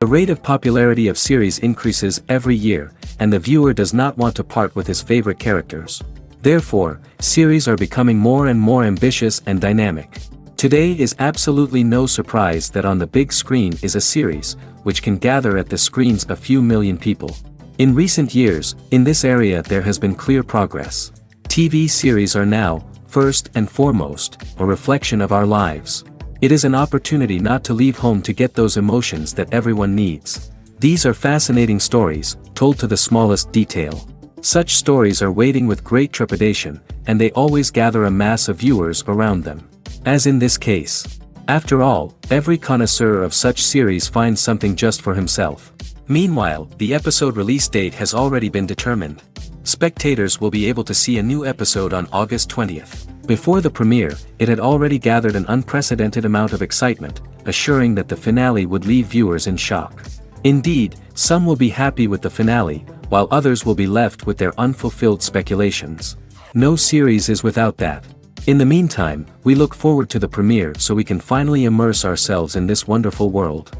The rate of popularity of series increases every year, and the viewer does not want to part with his favorite characters. Therefore, series are becoming more and more ambitious and dynamic. Today is absolutely no surprise that on the big screen is a series, which can gather at the screens a few million people. In recent years, in this area there has been clear progress. TV series are now, first and foremost, a reflection of our lives. It is an opportunity not to leave home to get those emotions that everyone needs. These are fascinating stories, told to the smallest detail. Such stories are waiting with great trepidation, and they always gather a mass of viewers around them. As in this case. After all, every connoisseur of such series finds something just for himself. Meanwhile, the episode release date has already been determined. Spectators will be able to see a new episode on August 20th. Before the premiere, it had already gathered an unprecedented amount of excitement, assuring that the finale would leave viewers in shock. Indeed, some will be happy with the finale, while others will be left with their unfulfilled speculations. No series is without that. In the meantime, we look forward to the premiere so we can finally immerse ourselves in this wonderful world.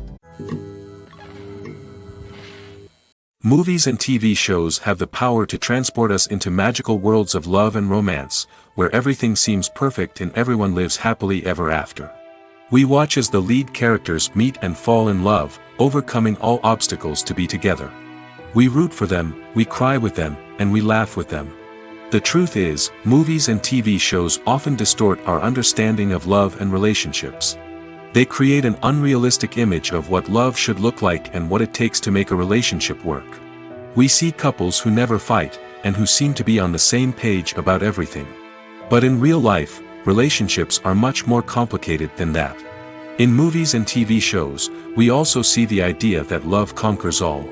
Movies and TV shows have the power to transport us into magical worlds of love and romance, where everything seems perfect and everyone lives happily ever after. We watch as the lead characters meet and fall in love, overcoming all obstacles to be together. We root for them, we cry with them, and we laugh with them. The truth is, movies and TV shows often distort our understanding of love and relationships. They create an unrealistic image of what love should look like and what it takes to make a relationship work. We see couples who never fight, and who seem to be on the same page about everything. But in real life, relationships are much more complicated than that. In movies and TV shows, we also see the idea that love conquers all.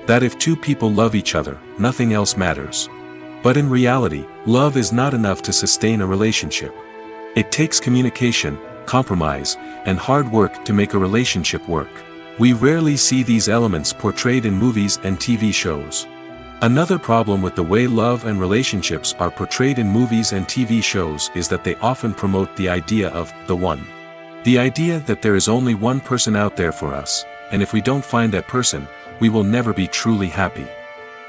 That if two people love each other, nothing else matters. But in reality, love is not enough to sustain a relationship. It takes communication, compromise, and hard work to make a relationship work. We rarely see these elements portrayed in movies and TV shows. Another problem with the way love and relationships are portrayed in movies and TV shows is that they often promote the idea of the one. The idea that there is only one person out there for us, and if we don't find that person, we will never be truly happy.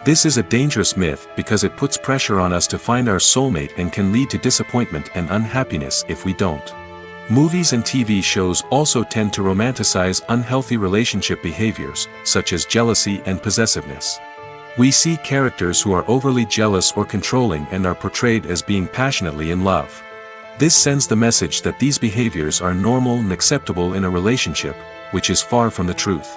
This is a dangerous myth because it puts pressure on us to find our soulmate and can lead to disappointment and unhappiness if we don't. Movies and TV shows also tend to romanticize unhealthy relationship behaviors, such as jealousy and possessiveness. We see characters who are overly jealous or controlling and are portrayed as being passionately in love. This sends the message that these behaviors are normal and acceptable in a relationship, which is far from the truth.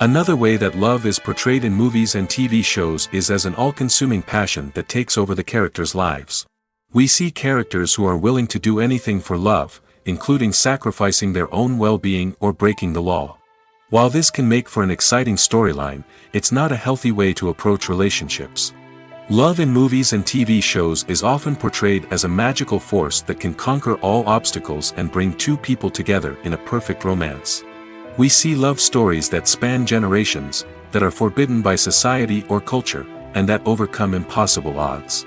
Another way that love is portrayed in movies and TV shows is as an all-consuming passion that takes over the characters' lives. We see characters who are willing to do anything for love, including sacrificing their own well-being or breaking the law. While this can make for an exciting storyline, it's not a healthy way to approach relationships. Love in movies and TV shows is often portrayed as a magical force that can conquer all obstacles and bring two people together in a perfect romance. We see love stories that span generations, that are forbidden by society or culture, and that overcome impossible odds.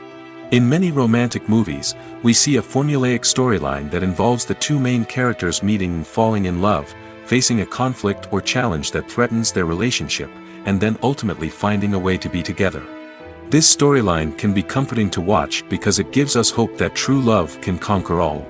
In many romantic movies, we see a formulaic storyline that involves the two main characters meeting and falling in love, facing a conflict or challenge that threatens their relationship, and then ultimately finding a way to be together. This storyline can be comforting to watch because it gives us hope that true love can conquer all.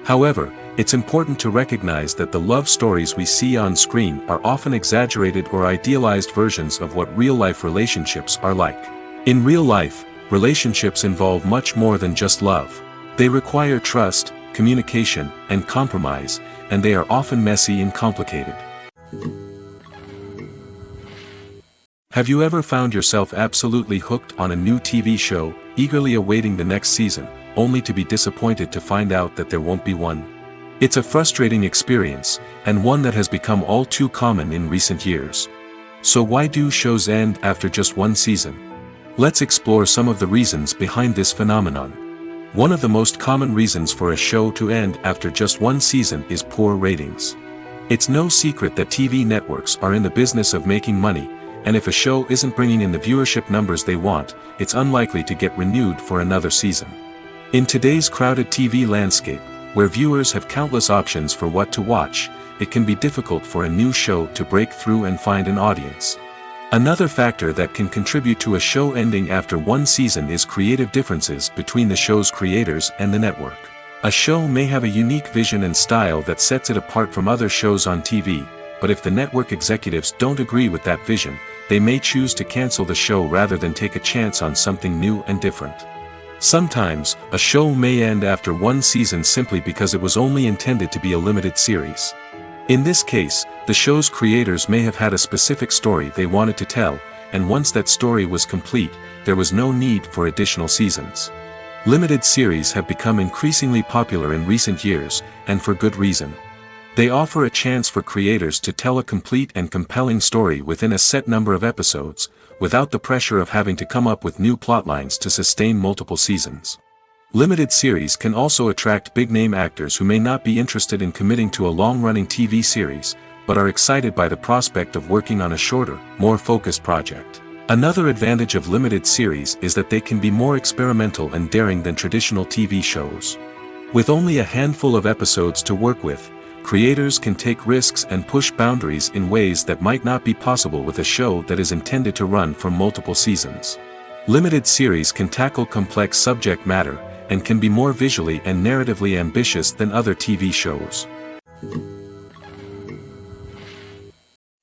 However, it's important to recognize that the love stories we see on screen are often exaggerated or idealized versions of what real-life relationships are like. In real life, relationships involve much more than just love. They require trust, communication, and compromise, and they are often messy and complicated. Have you ever found yourself absolutely hooked on a new TV show, eagerly awaiting the next season, only to be disappointed to find out that there won't be one? It's a frustrating experience, and one that has become all too common in recent years. So why do shows end after just one season? Let's explore some of the reasons behind this phenomenon. One of the most common reasons for a show to end after just one season is poor ratings. It's no secret that TV networks are in the business of making money, and if a show isn't bringing in the viewership numbers they want, it's unlikely to get renewed for another season. In today's crowded TV landscape, where viewers have countless options for what to watch, it can be difficult for a new show to break through and find an audience. Another factor that can contribute to a show ending after one season is creative differences between the show's creators and the network. A show may have a unique vision and style that sets it apart from other shows on TV, but if the network executives don't agree with that vision, they may choose to cancel the show rather than take a chance on something new and different. Sometimes, a show may end after one season simply because it was only intended to be a limited series. In this case, the show's creators may have had a specific story they wanted to tell, and once that story was complete, there was no need for additional seasons. Limited series have become increasingly popular in recent years, and for good reason. They offer a chance for creators to tell a complete and compelling story within a set number of episodes, without the pressure of having to come up with new plotlines to sustain multiple seasons. Limited series can also attract big-name actors who may not be interested in committing to a long-running TV series, but are excited by the prospect of working on a shorter, more focused project. Another advantage of limited series is that they can be more experimental and daring than traditional TV shows. With only a handful of episodes to work with, creators can take risks and push boundaries in ways that might not be possible with a show that is intended to run for multiple seasons. Limited series can tackle complex subject matter, and can be more visually and narratively ambitious than other TV shows.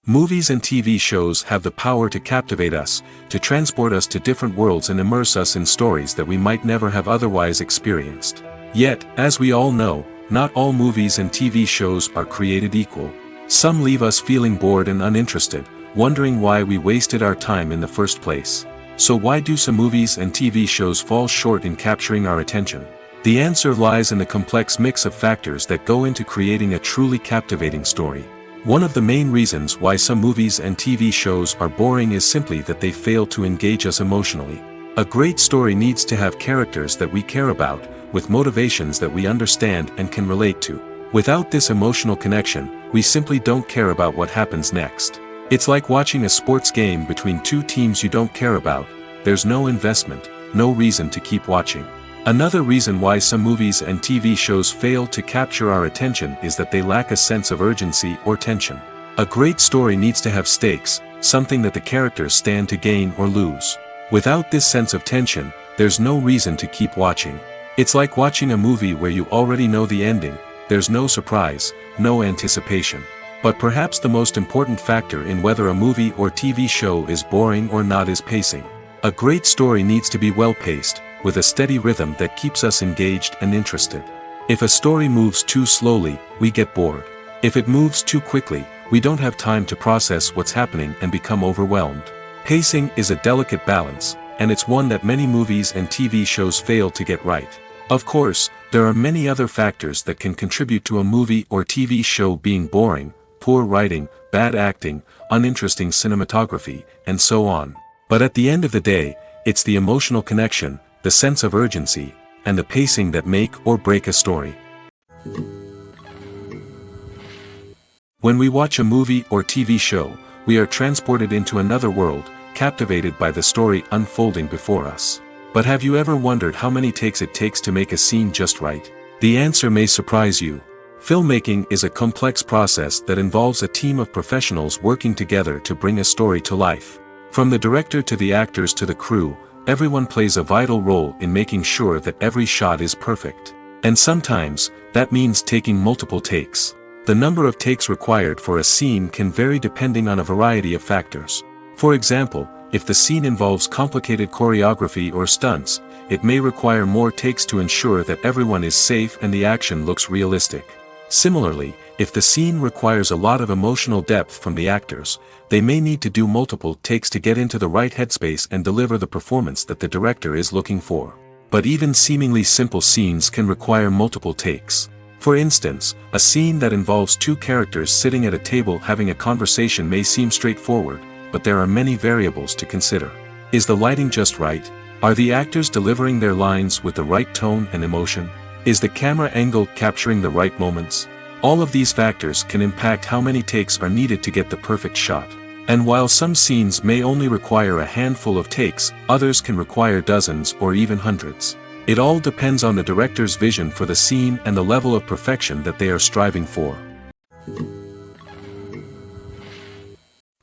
Movies and TV shows have the power to captivate us, to transport us to different worlds and immerse us in stories that we might never have otherwise experienced. Yet, as we all know, not all movies and TV shows are created equal. Some leave us feeling bored and uninterested, wondering why we wasted our time in the first place. So why do some movies and TV shows fall short in capturing our attention? The answer lies in the complex mix of factors that go into creating a truly captivating story. One of the main reasons why some movies and TV shows are boring is simply that they fail to engage us emotionally. A great story needs to have characters that we care about, with motivations that we understand and can relate to. Without this emotional connection, we simply don't care about what happens next. It's like watching a sports game between two teams you don't care about. There's no investment, no reason to keep watching. Another reason why some movies and TV shows fail to capture our attention is that they lack a sense of urgency or tension. A great story needs to have stakes, something that the characters stand to gain or lose. Without this sense of tension, there's no reason to keep watching. It's like watching a movie where you already know the ending. There's no surprise, no anticipation. But perhaps the most important factor in whether a movie or TV show is boring or not is pacing. A great story needs to be well-paced, with a steady rhythm that keeps us engaged and interested. If a story moves too slowly, we get bored. If it moves too quickly, we don't have time to process what's happening and become overwhelmed. Pacing is a delicate balance, and it's one that many movies and TV shows fail to get right. Of course, there are many other factors that can contribute to a movie or TV show being boring: poor writing, bad acting, uninteresting cinematography, and so on. But at the end of the day, it's the emotional connection, the sense of urgency, and the pacing that make or break a story. When we watch a movie or TV show, we are transported into another world, captivated by the story unfolding before us. But have you ever wondered how many takes it takes to make a scene just right? The answer may surprise you. Filmmaking is a complex process that involves a team of professionals working together to bring a story to life. From the director to the actors to the crew, everyone plays a vital role in making sure that every shot is perfect. And sometimes, that means taking multiple takes. The number of takes required for a scene can vary depending on a variety of factors. For example, if the scene involves complicated choreography or stunts, it may require more takes to ensure that everyone is safe and the action looks realistic. Similarly, if the scene requires a lot of emotional depth from the actors, they may need to do multiple takes to get into the right headspace and deliver the performance that the director is looking for. But even seemingly simple scenes can require multiple takes. For instance, a scene that involves two characters sitting at a table having a conversation may seem straightforward, but there are many variables to consider. Is the lighting just right? Are the actors delivering their lines with the right tone and emotion? Is the camera angle capturing the right moments? All of these factors can impact how many takes are needed to get the perfect shot. And while some scenes may only require a handful of takes, others can require dozens or even hundreds. It all depends on the director's vision for the scene and the level of perfection that they are striving for.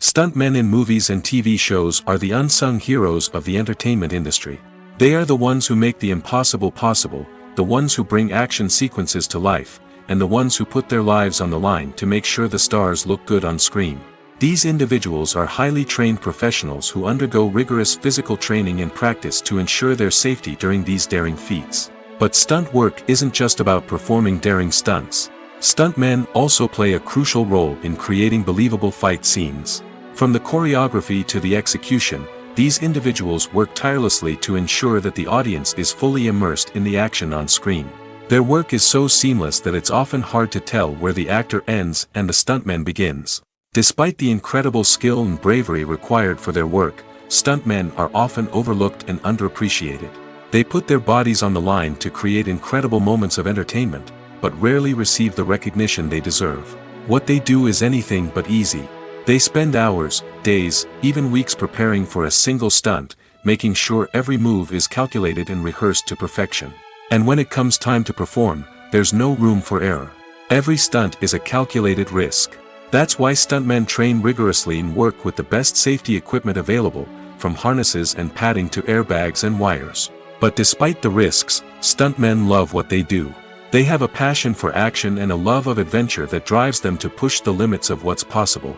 Stuntmen in movies and TV shows are the unsung heroes of the entertainment industry. They are the ones who make the impossible possible, the ones who bring action sequences to life, and the ones who put their lives on the line to make sure the stars look good on screen. These individuals are highly trained professionals who undergo rigorous physical training and practice to ensure their safety during these daring feats. But stunt work isn't just about performing daring stunts. Stuntmen also play a crucial role in creating believable fight scenes. From the choreography to the execution, these individuals work tirelessly to ensure that the audience is fully immersed in the action on screen. Their work is so seamless that it's often hard to tell where the actor ends and the stuntman begins. Despite the incredible skill and bravery required for their work, stuntmen are often overlooked and underappreciated. They put their bodies on the line to create incredible moments of entertainment, but rarely receive the recognition they deserve. What they do is anything but easy. They spend hours, days, even weeks preparing for a single stunt, making sure every move is calculated and rehearsed to perfection. And when it comes time to perform, there's no room for error. Every stunt is a calculated risk. That's why stuntmen train rigorously and work with the best safety equipment available, from harnesses and padding to airbags and wires. But despite the risks, stuntmen love what they do. They have a passion for action and a love of adventure that drives them to push the limits of what's possible.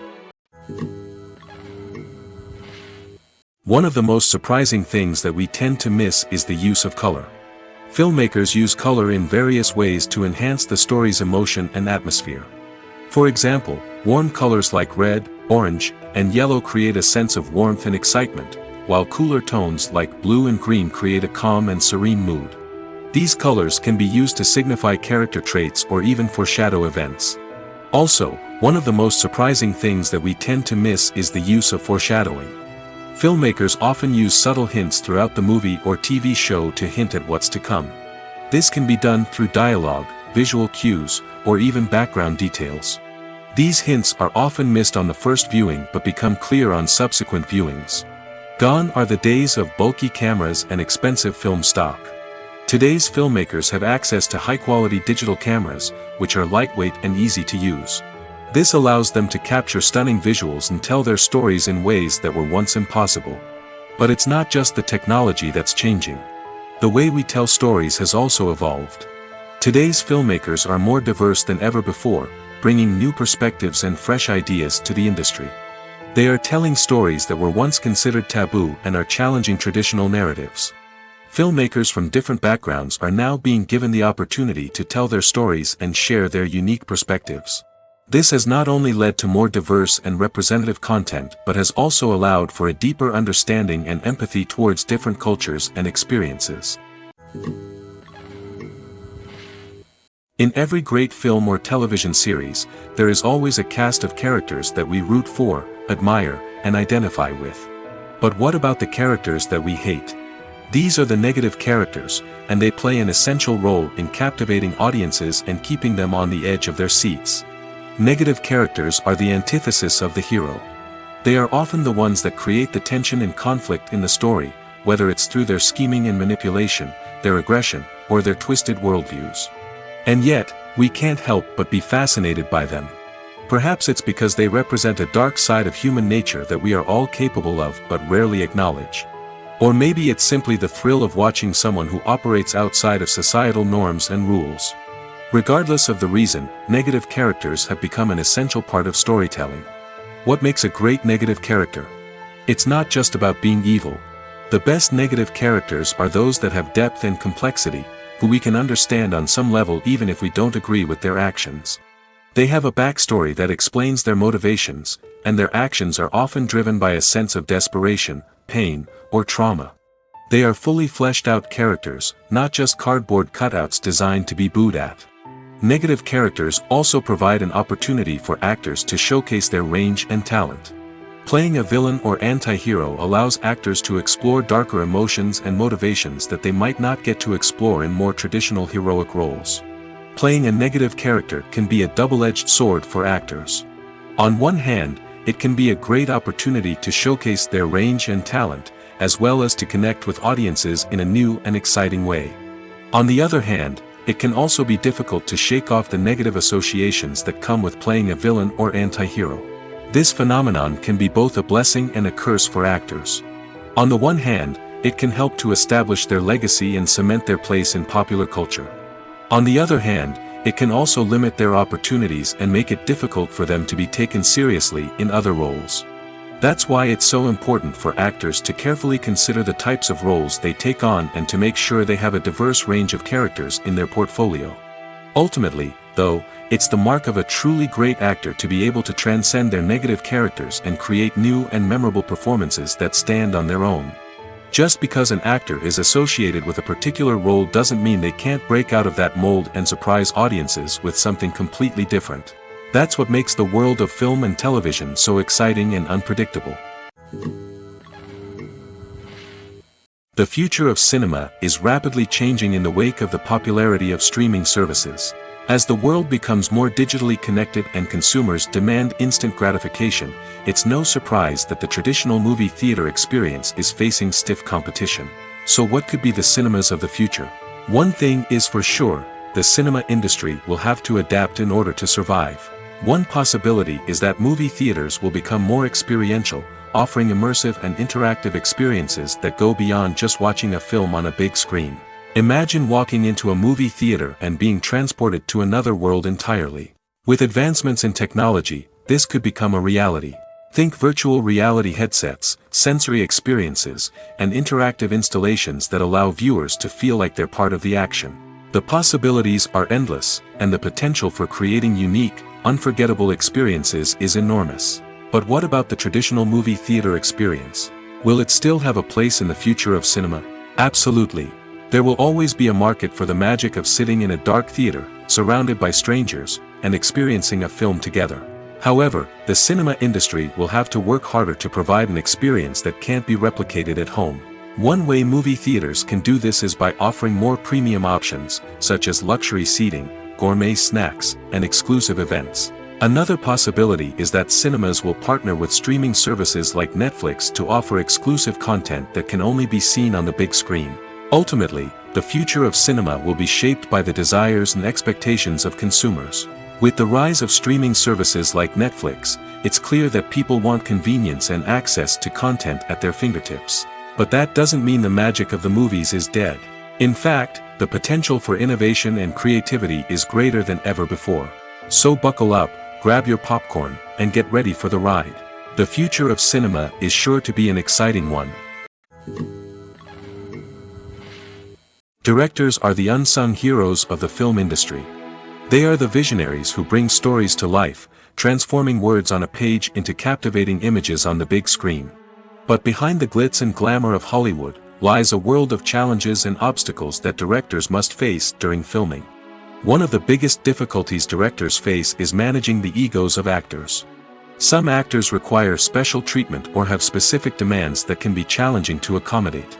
One of the most surprising things that we tend to miss is the use of color. Filmmakers use color in various ways to enhance the story's emotion and atmosphere. For example, warm colors like red, orange, and yellow create a sense of warmth and excitement, while cooler tones like blue and green create a calm and serene mood. These colors can be used to signify character traits or even foreshadow events. Also, one of the most surprising things that we tend to miss is the use of foreshadowing. Filmmakers often use subtle hints throughout the movie or TV show to hint at what's to come. This can be done through dialogue, visual cues, or even background details. These hints are often missed on the first viewing but become clear on subsequent viewings. Gone are the days of bulky cameras and expensive film stock. Today's filmmakers have access to high-quality digital cameras, which are lightweight and easy to use. This allows them to capture stunning visuals and tell their stories in ways that were once impossible. But it's not just the technology that's changing. The way we tell stories has also evolved. Today's filmmakers are more diverse than ever before, bringing new perspectives and fresh ideas to the industry. They are telling stories that were once considered taboo and are challenging traditional narratives. Filmmakers from different backgrounds are now being given the opportunity to tell their stories and share their unique perspectives. This has not only led to more diverse and representative content but has also allowed for a deeper understanding and empathy towards different cultures and experiences. In every great film or television series, there is always a cast of characters that we root for, admire, and identify with. But what about the characters that we hate? These are the negative characters, and they play an essential role in captivating audiences and keeping them on the edge of their seats. Negative characters are the antithesis of the hero. They are often the ones that create the tension and conflict in the story, whether it's through their scheming and manipulation, their aggression, or their twisted worldviews. And yet, we can't help but be fascinated by them. Perhaps it's because they represent a dark side of human nature that we are all capable of but rarely acknowledge. Or maybe it's simply the thrill of watching someone who operates outside of societal norms and rules. Regardless of the reason, negative characters have become an essential part of storytelling. What makes a great negative character? It's not just about being evil. The best negative characters are those that have depth and complexity, who we can understand on some level even if we don't agree with their actions. They have a backstory that explains their motivations, and their actions are often driven by a sense of desperation, pain, or trauma. They are fully fleshed out characters, not just cardboard cutouts designed to be booed at. Negative characters also provide an opportunity for actors to showcase their range and talent. Playing a villain or anti-hero allows actors to explore darker emotions and motivations that they might not get to explore in more traditional heroic roles. Playing a negative character can be a double-edged sword for actors. On one hand, it can be a great opportunity to showcase their range and talent, as well as to connect with audiences in a new and exciting way. On the other hand, it can also be difficult to shake off the negative associations that come with playing a villain or anti-hero. This phenomenon can be both a blessing and a curse for actors. On the one hand, it can help to establish their legacy and cement their place in popular culture. On the other hand, it can also limit their opportunities and make it difficult for them to be taken seriously in other roles. That's why it's so important for actors to carefully consider the types of roles they take on and to make sure they have a diverse range of characters in their portfolio. Ultimately, though, it's the mark of a truly great actor to be able to transcend their negative characters and create new and memorable performances that stand on their own. Just because an actor is associated with a particular role doesn't mean they can't break out of that mold and surprise audiences with something completely different. That's what makes the world of film and television so exciting and unpredictable. The future of cinema is rapidly changing in the wake of the popularity of streaming services. As the world becomes more digitally connected and consumers demand instant gratification, it's no surprise that the traditional movie theater experience is facing stiff competition. So what could be the cinemas of the future? One thing is for sure, the cinema industry will have to adapt in order to survive. One possibility is that movie theaters will become more experiential, offering immersive and interactive experiences that go beyond just watching a film on a big screen. Imagine walking into a movie theater and being transported to another world entirely. With advancements in technology, this could become a reality. Think virtual reality headsets, sensory experiences, and interactive installations that allow viewers to feel like they're part of the action. The possibilities are endless, and the potential for creating unique, unforgettable experiences is enormous. But what about the traditional movie theater experience? Will it still have a place in the future of cinema? Absolutely. There will always be a market for the magic of sitting in a dark theater, surrounded by strangers, and experiencing a film together. However, the cinema industry will have to work harder to provide an experience that can't be replicated at home. One way movie theaters can do this is by offering more premium options, such as luxury seating, gourmet snacks, and exclusive events. Another possibility is that cinemas will partner with streaming services like Netflix to offer exclusive content that can only be seen on the big screen. Ultimately, the future of cinema will be shaped by the desires and expectations of consumers. With the rise of streaming services like Netflix, it's clear that people want convenience and access to content at their fingertips. But that doesn't mean the magic of the movies is dead. In fact, the potential for innovation and creativity is greater than ever before. So buckle up, grab your popcorn, and get ready for the ride. The future of cinema is sure to be an exciting one. Directors are the unsung heroes of the film industry. They are the visionaries who bring stories to life, transforming words on a page into captivating images on the big screen. But behind the glitz and glamour of Hollywood, lies a world of challenges and obstacles that directors must face during filming. One of the biggest difficulties directors face is managing the egos of actors. Some actors require special treatment or have specific demands that can be challenging to accommodate.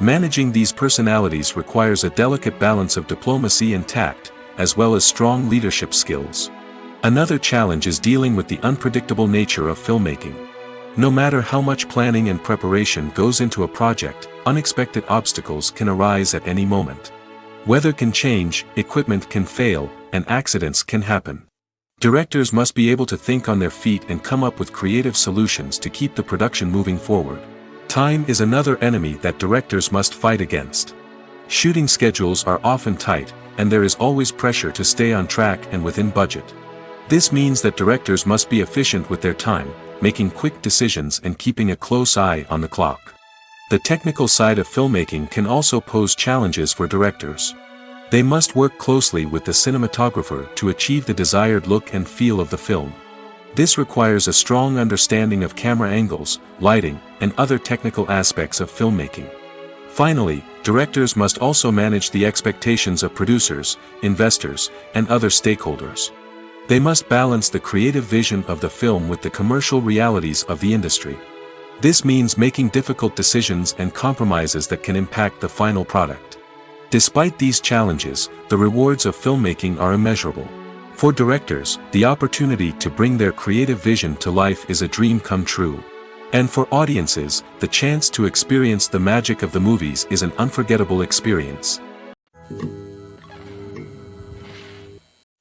Managing these personalities requires a delicate balance of diplomacy and tact, as well as strong leadership skills. Another challenge is dealing with the unpredictable nature of filmmaking. No matter how much planning and preparation goes into a project, unexpected obstacles can arise at any moment. Weather can change, equipment can fail, and accidents can happen. Directors must be able to think on their feet and come up with creative solutions to keep the production moving forward. Time is another enemy that directors must fight against. Shooting schedules are often tight, and there is always pressure to stay on track and within budget. This means that directors must be efficient with their time, making quick decisions and keeping a close eye on the clock. The technical side of filmmaking can also pose challenges for directors. They must work closely with the cinematographer to achieve the desired look and feel of the film. This requires a strong understanding of camera angles, lighting, and other technical aspects of filmmaking. Finally, directors must also manage the expectations of producers, investors, and other stakeholders. They must balance the creative vision of the film with the commercial realities of the industry. This means making difficult decisions and compromises that can impact the final product. Despite these challenges, the rewards of filmmaking are immeasurable. For directors, the opportunity to bring their creative vision to life is a dream come true. And for audiences, the chance to experience the magic of the movies is an unforgettable experience.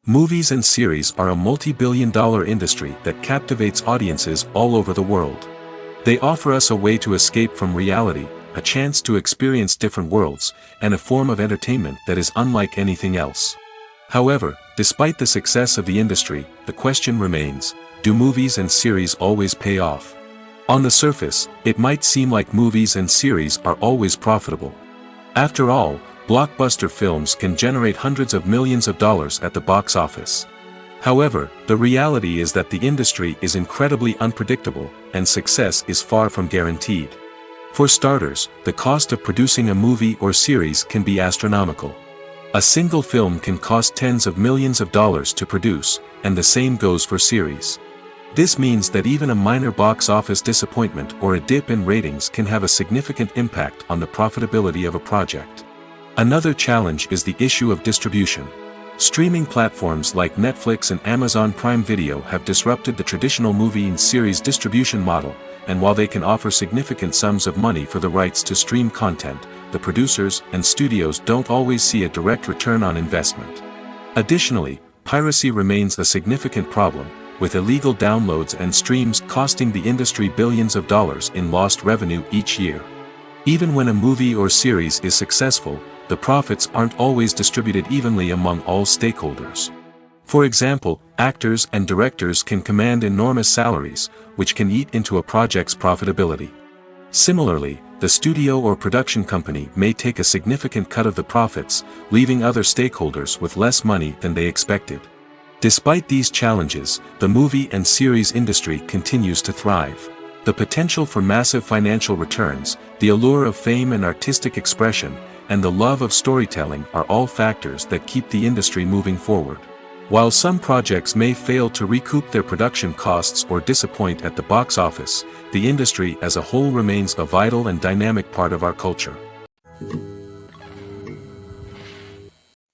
Movies and series are a multi-billion-dollar industry that captivates audiences all over the world. They offer us a way to escape from reality, a chance to experience different worlds, and a form of entertainment that is unlike anything else. However, despite the success of the industry, the question remains, do movies and series always pay off? On the surface, it might seem like movies and series are always profitable. After all, blockbuster films can generate hundreds of millions of dollars at the box office. However, the reality is that the industry is incredibly unpredictable, and success is far from guaranteed. For starters, the cost of producing a movie or series can be astronomical. A single film can cost tens of millions of dollars to produce, and the same goes for series. This means that even a minor box office disappointment or a dip in ratings can have a significant impact on the profitability of a project. Another challenge is the issue of distribution. Streaming platforms like Netflix and Amazon Prime Video have disrupted the traditional movie and series distribution model, and while they can offer significant sums of money for the rights to stream content, the producers and studios don't always see a direct return on investment. Additionally, piracy remains a significant problem, with illegal downloads and streams costing the industry billions of dollars in lost revenue each year. Even when a movie or series is successful, the profits aren't always distributed evenly among all stakeholders. For example, actors and directors can command enormous salaries, which can eat into a project's profitability. Similarly, the studio or production company may take a significant cut of the profits, leaving other stakeholders with less money than they expected. Despite these challenges, the movie and series industry continues to thrive. The potential for massive financial returns, the allure of fame and artistic expression, and the love of storytelling are all factors that keep the industry moving forward. While some projects may fail to recoup their production costs or disappoint at the box office, the industry as a whole remains a vital and dynamic part of our culture.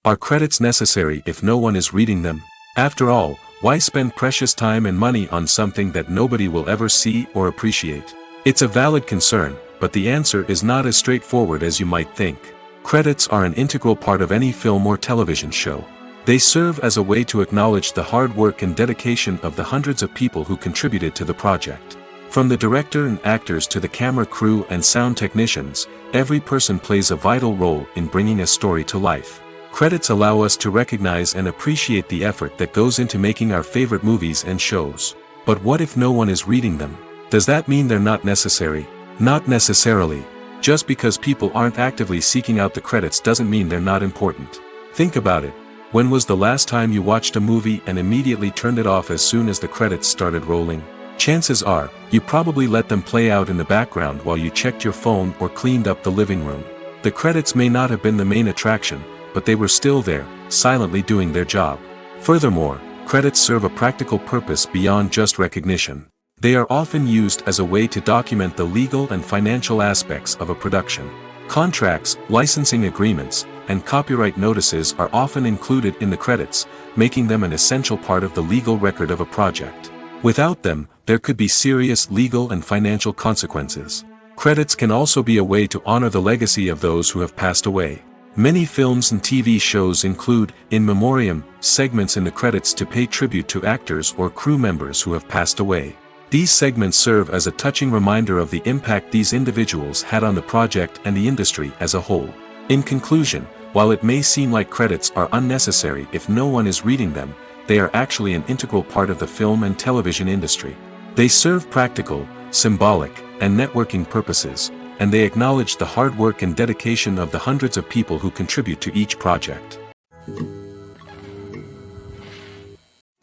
Are credits necessary if no one is reading them? After all, why spend precious time and money on something that nobody will ever see or appreciate? It's a valid concern, but the answer is not as straightforward as you might think. Credits are an integral part of any film or television show. They serve as a way to acknowledge the hard work and dedication of the hundreds of people who contributed to the project. From the director and actors to the camera crew and sound technicians, every person plays a vital role in bringing a story to life. Credits allow us to recognize and appreciate the effort that goes into making our favorite movies and shows. But what if no one is reading them? Does that mean they're not necessary? Not necessarily. Just because people aren't actively seeking out the credits doesn't mean they're not important. Think about it. When was the last time you watched a movie and immediately turned it off as soon as the credits started rolling? Chances are, you probably let them play out in the background while you checked your phone or cleaned up the living room. The credits may not have been the main attraction, but they were still there, silently doing their job. Furthermore, credits serve a practical purpose beyond just recognition. They are often used as a way to document the legal and financial aspects of a production. Contracts, licensing agreements, and copyright notices are often included in the credits, making them an essential part of the legal record of a project. Without them, there could be serious legal and financial consequences. Credits can also be a way to honor the legacy of those who have passed away. Many films and TV shows include, in memoriam, segments in the credits to pay tribute to actors or crew members who have passed away. These segments serve as a touching reminder of the impact these individuals had on the project and the industry as a whole. In conclusion, while it may seem like credits are unnecessary if no one is reading them, they are actually an integral part of the film and television industry. They serve practical, symbolic, and networking purposes, and they acknowledge the hard work and dedication of the hundreds of people who contribute to each project.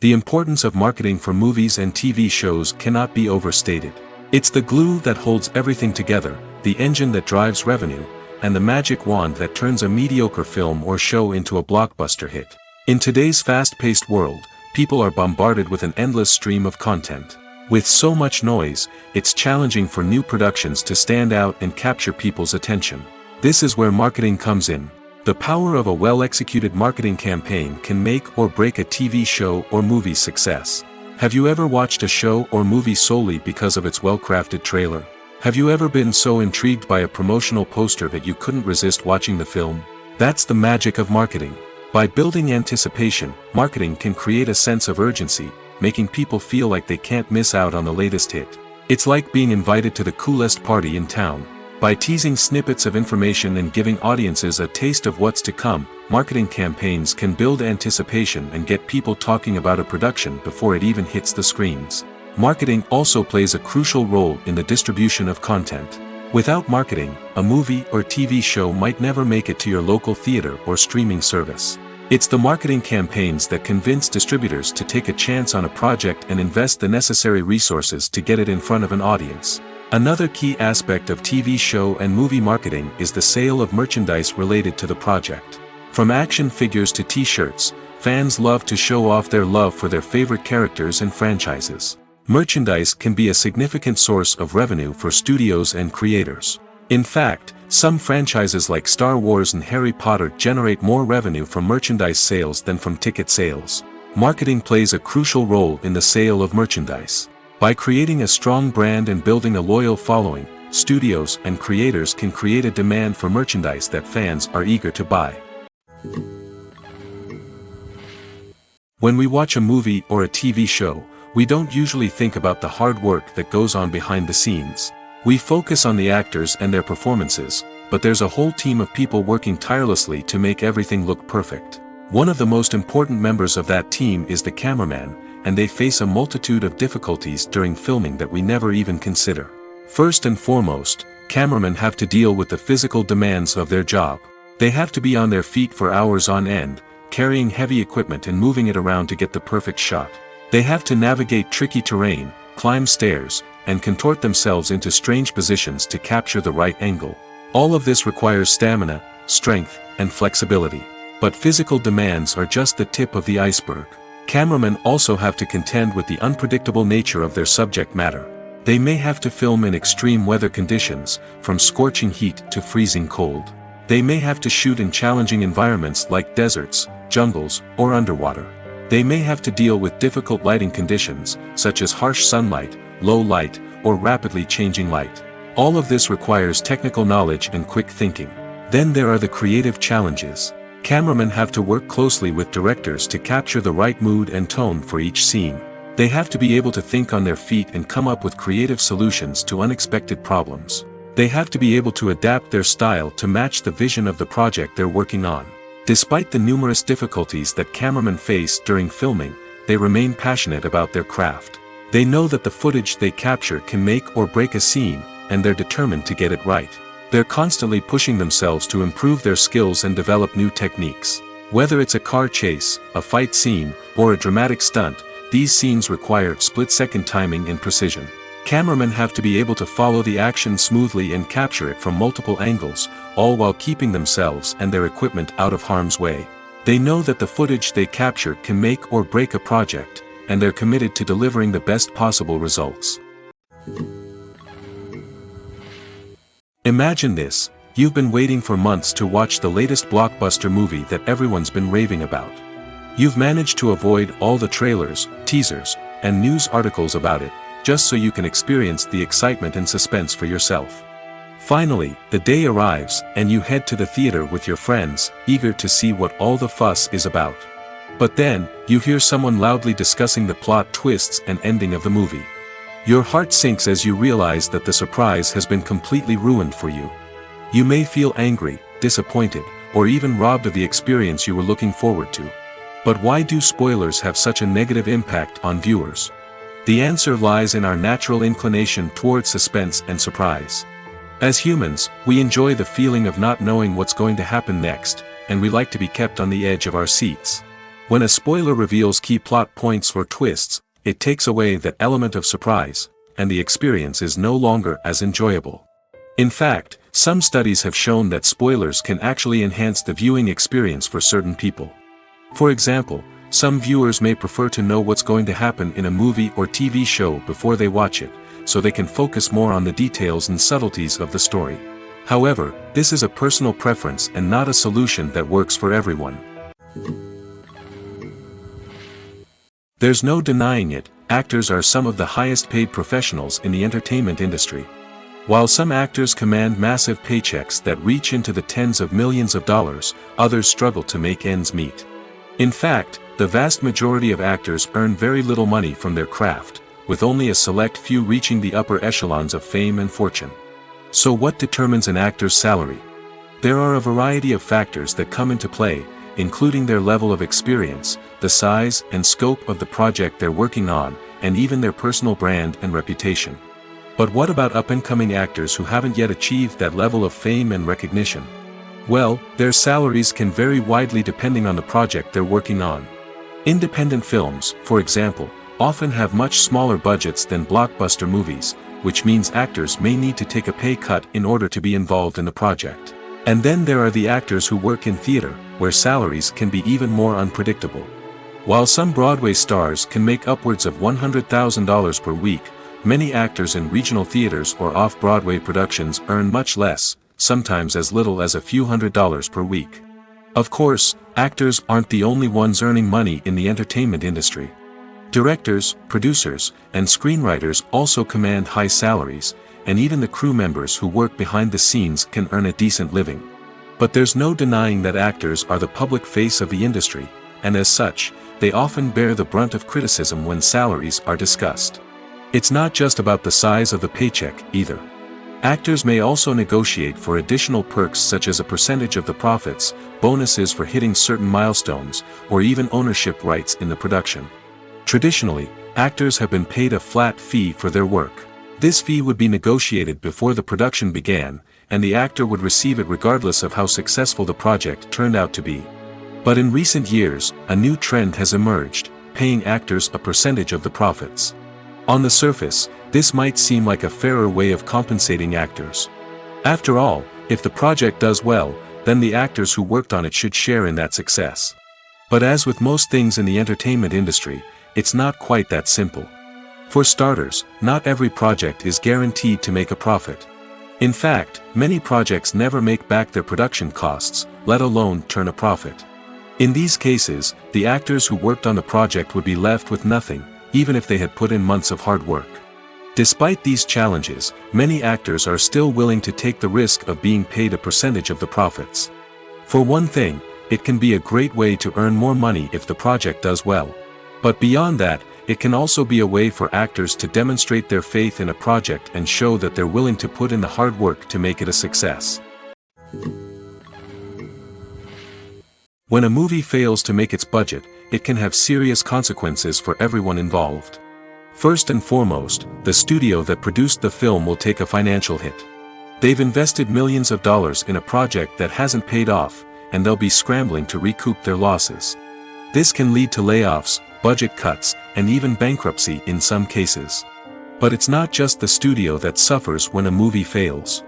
The importance of marketing for movies and TV shows cannot be overstated. It's the glue that holds everything together, the engine that drives revenue, and the magic wand that turns a mediocre film or show into a blockbuster hit. In today's fast-paced world, people are bombarded with an endless stream of content. With so much noise, it's challenging for new productions to stand out and capture people's attention. This is where marketing comes in. The power of a well-executed marketing campaign can make or break a TV show or movie's success. Have you ever watched a show or movie solely because of its well-crafted trailer? Have you ever been so intrigued by a promotional poster that you couldn't resist watching the film? That's the magic of marketing. By building anticipation, marketing can create a sense of urgency, making people feel like they can't miss out on the latest hit. It's like being invited to the coolest party in town. By teasing snippets of information and giving audiences a taste of what's to come, marketing campaigns can build anticipation and get people talking about a production before it even hits the screens. Marketing also plays a crucial role in the distribution of content. Without marketing, a movie or TV show might never make it to your local theater or streaming service. It's the marketing campaigns that convince distributors to take a chance on a project and invest the necessary resources to get it in front of an audience. Another key aspect of TV show and movie marketing is the sale of merchandise related to the project. From action figures to t-shirts, fans love to show off their love for their favorite characters and franchises. Merchandise can be a significant source of revenue for studios and creators. In fact, some franchises like Star Wars and Harry Potter generate more revenue from merchandise sales than from ticket sales. Marketing plays a crucial role in the sale of merchandise. By creating a strong brand and building a loyal following, studios and creators can create a demand for merchandise that fans are eager to buy. When we watch a movie or a TV show, we don't usually think about the hard work that goes on behind the scenes. We focus on the actors and their performances, but there's a whole team of people working tirelessly to make everything look perfect. One of the most important members of that team is the cameraman, and they face a multitude of difficulties during filming that we never even consider. First and foremost, cameramen have to deal with the physical demands of their job. They have to be on their feet for hours on end, carrying heavy equipment and moving it around to get the perfect shot. They have to navigate tricky terrain, climb stairs, and contort themselves into strange positions to capture the right angle. All of this requires stamina, strength, and flexibility. But physical demands are just the tip of the iceberg. Cameramen also have to contend with the unpredictable nature of their subject matter. They may have to film in extreme weather conditions, from scorching heat to freezing cold. They may have to shoot in challenging environments like deserts, jungles, or underwater. They may have to deal with difficult lighting conditions, such as harsh sunlight, low light, or rapidly changing light. All of this requires technical knowledge and quick thinking. Then there are the creative challenges. Cameramen have to work closely with directors to capture the right mood and tone for each scene. They have to be able to think on their feet and come up with creative solutions to unexpected problems. They have to be able to adapt their style to match the vision of the project they're working on. Despite the numerous difficulties that cameramen face during filming, they remain passionate about their craft. They know that the footage they capture can make or break a scene, and they're determined to get it right. They're constantly pushing themselves to improve their skills and develop new techniques. Whether it's a car chase, a fight scene, or a dramatic stunt, these scenes require split-second timing and precision. Cameramen have to be able to follow the action smoothly and capture it from multiple angles, all while keeping themselves and their equipment out of harm's way. They know that the footage they capture can make or break a project, and they're committed to delivering the best possible results. Imagine this: you've been waiting for months to watch the latest blockbuster movie that everyone's been raving about. You've managed to avoid all the trailers, teasers, and news articles about it, just so you can experience the excitement and suspense for yourself. Finally, the day arrives, and you head to the theater with your friends, eager to see what all the fuss is about. But then, you hear someone loudly discussing the plot twists and ending of the movie. Your heart sinks as you realize that the surprise has been completely ruined for you. You may feel angry, disappointed, or even robbed of the experience you were looking forward to. But why do spoilers have such a negative impact on viewers? The answer lies in our natural inclination towards suspense and surprise. As humans, we enjoy the feeling of not knowing what's going to happen next, and we like to be kept on the edge of our seats. When a spoiler reveals key plot points or twists, it takes away that element of surprise, and the experience is no longer as enjoyable. In fact, some studies have shown that spoilers can actually enhance the viewing experience for certain people. For example, some viewers may prefer to know what's going to happen in a movie or TV show before they watch it, so they can focus more on the details and subtleties of the story. However, this is a personal preference and not a solution that works for everyone. There's no denying it, actors are some of the highest paid professionals in the entertainment industry. While some actors command massive paychecks that reach into the tens of millions of dollars, others struggle to make ends meet. In fact, the vast majority of actors earn very little money from their craft, with only a select few reaching the upper echelons of fame and fortune. So what determines an actor's salary? There are a variety of factors that come into play, including their level of experience, the size and scope of the project they're working on, and even their personal brand and reputation. But what about up-and-coming actors who haven't yet achieved that level of fame and recognition? Well, their salaries can vary widely depending on the project they're working on. Independent films, for example, often have much smaller budgets than blockbuster movies, which means actors may need to take a pay cut in order to be involved in the project. And then there are the actors who work in theater, where salaries can be even more unpredictable. While some Broadway stars can make upwards of $100,000 per week, many actors in regional theaters or off-Broadway productions earn much less, sometimes as little as a few $100s per week. Of course, actors aren't the only ones earning money in the entertainment industry. Directors, producers, and screenwriters also command high salaries, and even the crew members who work behind the scenes can earn a decent living. But there's no denying that actors are the public face of the industry, and as such, they often bear the brunt of criticism when salaries are discussed. It's not just about the size of the paycheck, either. Actors may also negotiate for additional perks such as a percentage of the profits, bonuses for hitting certain milestones, or even ownership rights in the production. Traditionally, actors have been paid a flat fee for their work. This fee would be negotiated before the production began, and the actor would receive it regardless of how successful the project turned out to be. But in recent years, a new trend has emerged, paying actors a percentage of the profits. On the surface, this might seem like a fairer way of compensating actors. After all, if the project does well, then the actors who worked on it should share in that success. But as with most things in the entertainment industry, it's not quite that simple. For starters, not every project is guaranteed to make a profit. In fact, many projects never make back their production costs, let alone turn a profit. In these cases, the actors who worked on the project would be left with nothing, even if they had put in months of hard work. Despite these challenges, many actors are still willing to take the risk of being paid a percentage of the profits. For one thing, it can be a great way to earn more money if the project does well. But beyond that, it can also be a way for actors to demonstrate their faith in a project and show that they're willing to put in the hard work to make it a success. When a movie fails to make its budget, it can have serious consequences for everyone involved. First and foremost, the studio that produced the film will take a financial hit. They've invested millions of dollars in a project that hasn't paid off, and they'll be scrambling to recoup their losses. This can lead to layoffs, budget cuts, and even bankruptcy in some cases. But it's not just the studio that suffers when a movie fails.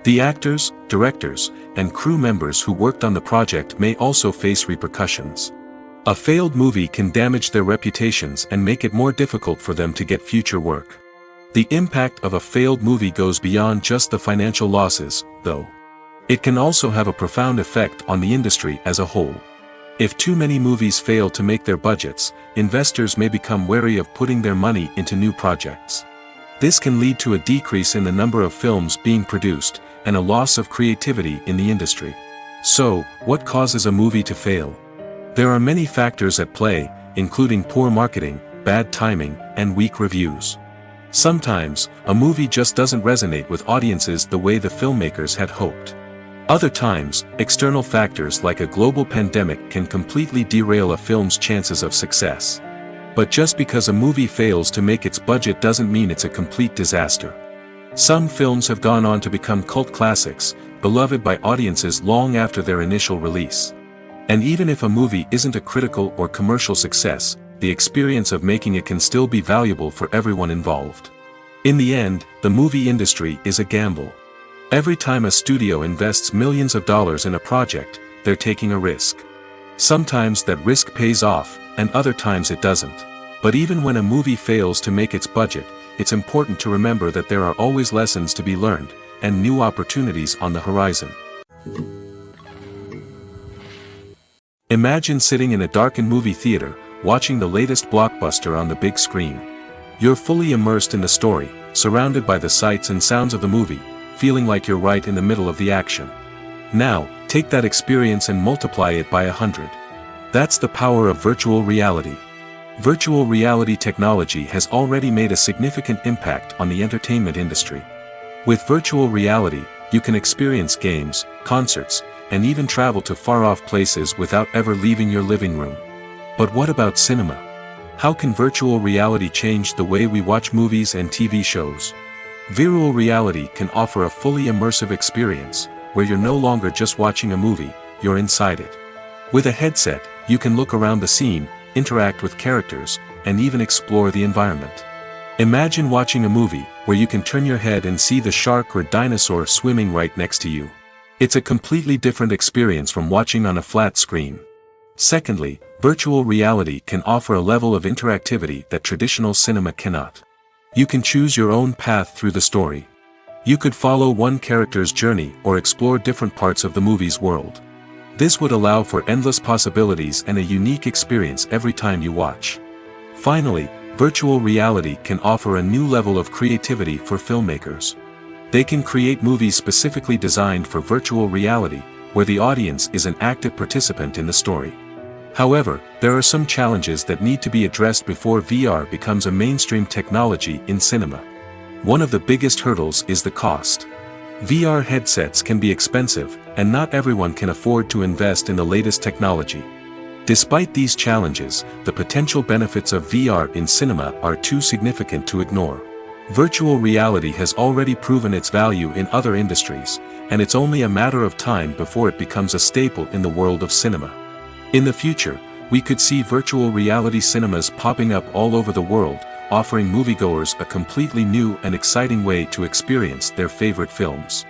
The actors, directors, and crew members who worked on the project may also face repercussions. A failed movie can damage their reputations and make it more difficult for them to get future work. The impact of a failed movie goes beyond just the financial losses, though. It can also have a profound effect on the industry as a whole. If too many movies fail to make their budgets, investors may become wary of putting their money into new projects. This can lead to a decrease in the number of films being produced, and a loss of creativity in the industry. So, what causes a movie to fail? There are many factors at play, including poor marketing, bad timing, and weak reviews. Sometimes, a movie just doesn't resonate with audiences the way the filmmakers had hoped. Other times, external factors like a global pandemic can completely derail a film's chances of success. But just because a movie fails to make its budget doesn't mean it's a complete disaster. Some films have gone on to become cult classics, beloved by audiences long after their initial release. And even if a movie isn't a critical or commercial success, the experience of making it can still be valuable for everyone involved. In the end, the movie industry is a gamble. Every time a studio invests millions of dollars in a project, they're taking a risk. Sometimes that risk pays off, and other times it doesn't. But even when a movie fails to make its budget, it's important to remember that there are always lessons to be learned, and new opportunities on the horizon. Imagine sitting in a darkened movie theater, watching the latest blockbuster on the big screen. You're fully immersed in the story, surrounded by the sights and sounds of the movie, feeling like you're right in the middle of the action. Now, take that experience and multiply it by 100. That's the power of virtual reality. Virtual reality technology has already made a significant impact on the entertainment industry. With virtual reality, you can experience games, concerts, and even travel to far-off places without ever leaving your living room. But what about cinema? How can virtual reality change the way we watch movies and TV shows? Virtual reality can offer a fully immersive experience, where you're no longer just watching a movie, you're inside it. With a headset, you can look around the scene, interact with characters, and even explore the environment. Imagine watching a movie where you can turn your head and see the shark or dinosaur swimming right next to you. It's a completely different experience from watching on a flat screen. Secondly, virtual reality can offer a level of interactivity that traditional cinema cannot. You can choose your own path through the story. You could follow one character's journey or explore different parts of the movie's world. This would allow for endless possibilities and a unique experience every time you watch. Finally, virtual reality can offer a new level of creativity for filmmakers. They can create movies specifically designed for virtual reality, where the audience is an active participant in the story. However, there are some challenges that need to be addressed before VR becomes a mainstream technology in cinema. One of the biggest hurdles is the cost. VR headsets can be expensive, and not everyone can afford to invest in the latest technology. Despite these challenges, the potential benefits of VR in cinema are too significant to ignore. Virtual reality has already proven its value in other industries, and it's only a matter of time before it becomes a staple in the world of cinema. In the future, we could see virtual reality cinemas popping up all over the world, offering moviegoers a completely new and exciting way to experience their favorite films.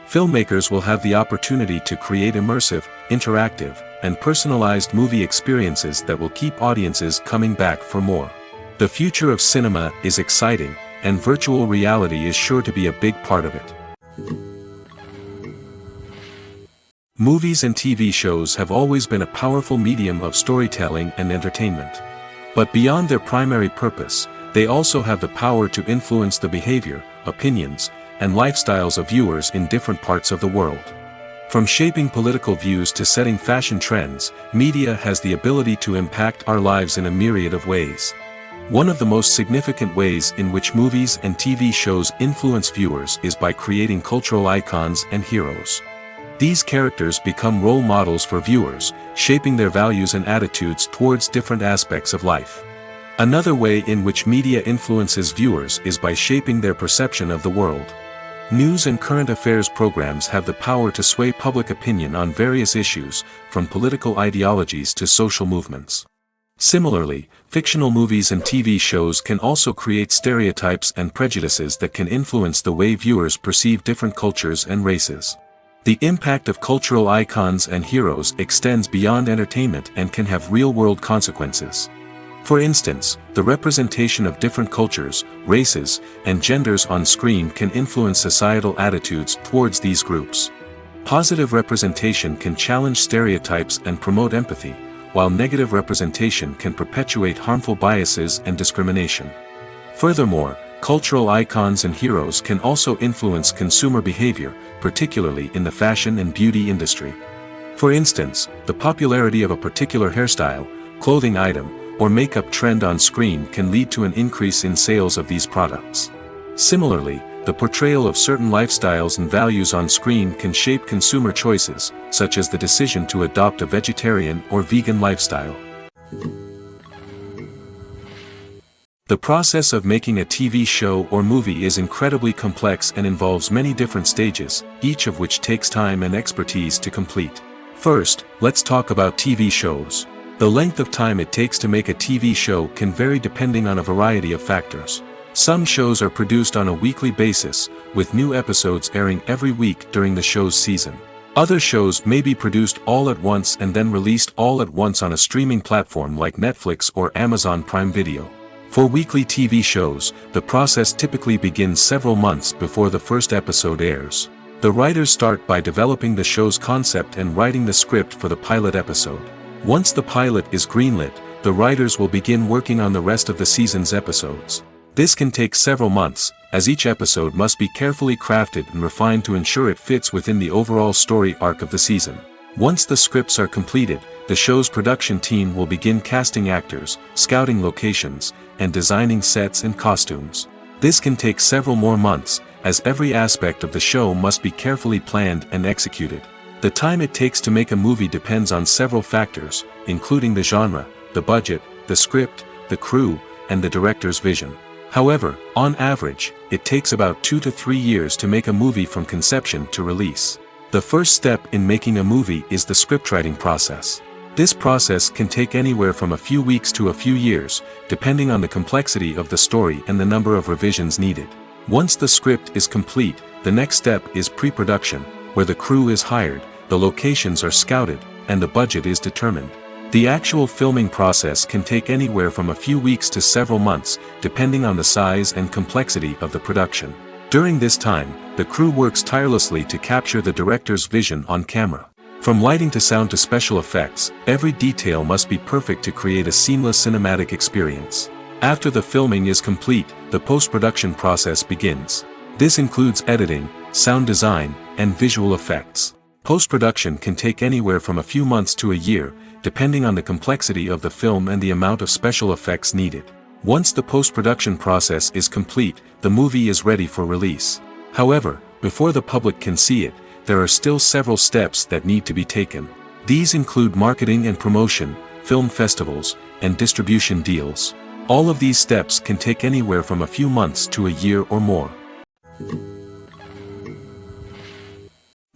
Filmmakers will have the opportunity to create immersive, interactive, and personalized movie experiences that will keep audiences coming back for more. The future of cinema is exciting, and virtual reality is sure to be a big part of it. Movies and TV shows have always been a powerful medium of storytelling and entertainment. But beyond their primary purpose, they also have the power to influence the behavior, opinions, and lifestyles of viewers in different parts of the world. From shaping political views to setting fashion trends, media has the ability to impact our lives in a myriad of ways. One of the most significant ways in which movies and TV shows influence viewers is by creating cultural icons and heroes. These characters become role models for viewers, shaping their values and attitudes towards different aspects of life. Another way in which media influences viewers is by shaping their perception of the world. News and current affairs programs have the power to sway public opinion on various issues, from political ideologies to social movements. Similarly, fictional movies and TV shows can also create stereotypes and prejudices that can influence the way viewers perceive different cultures and races. The impact of cultural icons and heroes extends beyond entertainment and can have real-world consequences. For instance, the representation of different cultures, races, and genders on screen can influence societal attitudes towards these groups. Positive representation can challenge stereotypes and promote empathy, while negative representation can perpetuate harmful biases and discrimination. Furthermore, cultural icons and heroes can also influence consumer behavior, particularly in the fashion and beauty industry. For instance, the popularity of a particular hairstyle, clothing item, or makeup trend on screen can lead to an increase in sales of these products. Similarly, the portrayal of certain lifestyles and values on screen can shape consumer choices, such as the decision to adopt a vegetarian or vegan lifestyle. The process of making a TV show or movie is incredibly complex and involves many different stages, each of which takes time and expertise to complete. First, let's talk about TV shows. The length of time it takes to make a TV show can vary depending on a variety of factors. Some shows are produced on a weekly basis, with new episodes airing every week during the show's season. Other shows may be produced all at once and then released all at once on a streaming platform like Netflix or Amazon Prime Video. For weekly TV shows, the process typically begins several months before the first episode airs. The writers start by developing the show's concept and writing the script for the pilot episode. Once the pilot is greenlit, the writers will begin working on the rest of the season's episodes. This can take several months, as each episode must be carefully crafted and refined to ensure it fits within the overall story arc of the season. Once the scripts are completed, the show's production team will begin casting actors, scouting locations, and designing sets and costumes. This can take several more months, as every aspect of the show must be carefully planned and executed. The time it takes to make a movie depends on several factors, including the genre, the budget, the script, the crew, and the director's vision. However, on average, it takes about 2 to 3 years to make a movie from conception to release. The first step in making a movie is the scriptwriting process. This process can take anywhere from a few weeks to a few years, depending on the complexity of the story and the number of revisions needed. Once the script is complete, the next step is pre-production, where the crew is hired, the locations are scouted, and the budget is determined. The actual filming process can take anywhere from a few weeks to several months, depending on the size and complexity of the production. During this time, the crew works tirelessly to capture the director's vision on camera. From lighting to sound to special effects, every detail must be perfect to create a seamless cinematic experience. After the filming is complete, the post-production process begins. This includes editing, sound design, and visual effects. Post-production can take anywhere from a few months to a year, depending on the complexity of the film and the amount of special effects needed. Once the post-production process is complete, the movie is ready for release. However, before the public can see it, there are still several steps that need to be taken. These include marketing and promotion, film festivals, and distribution deals. All of these steps can take anywhere from a few months to a year or more.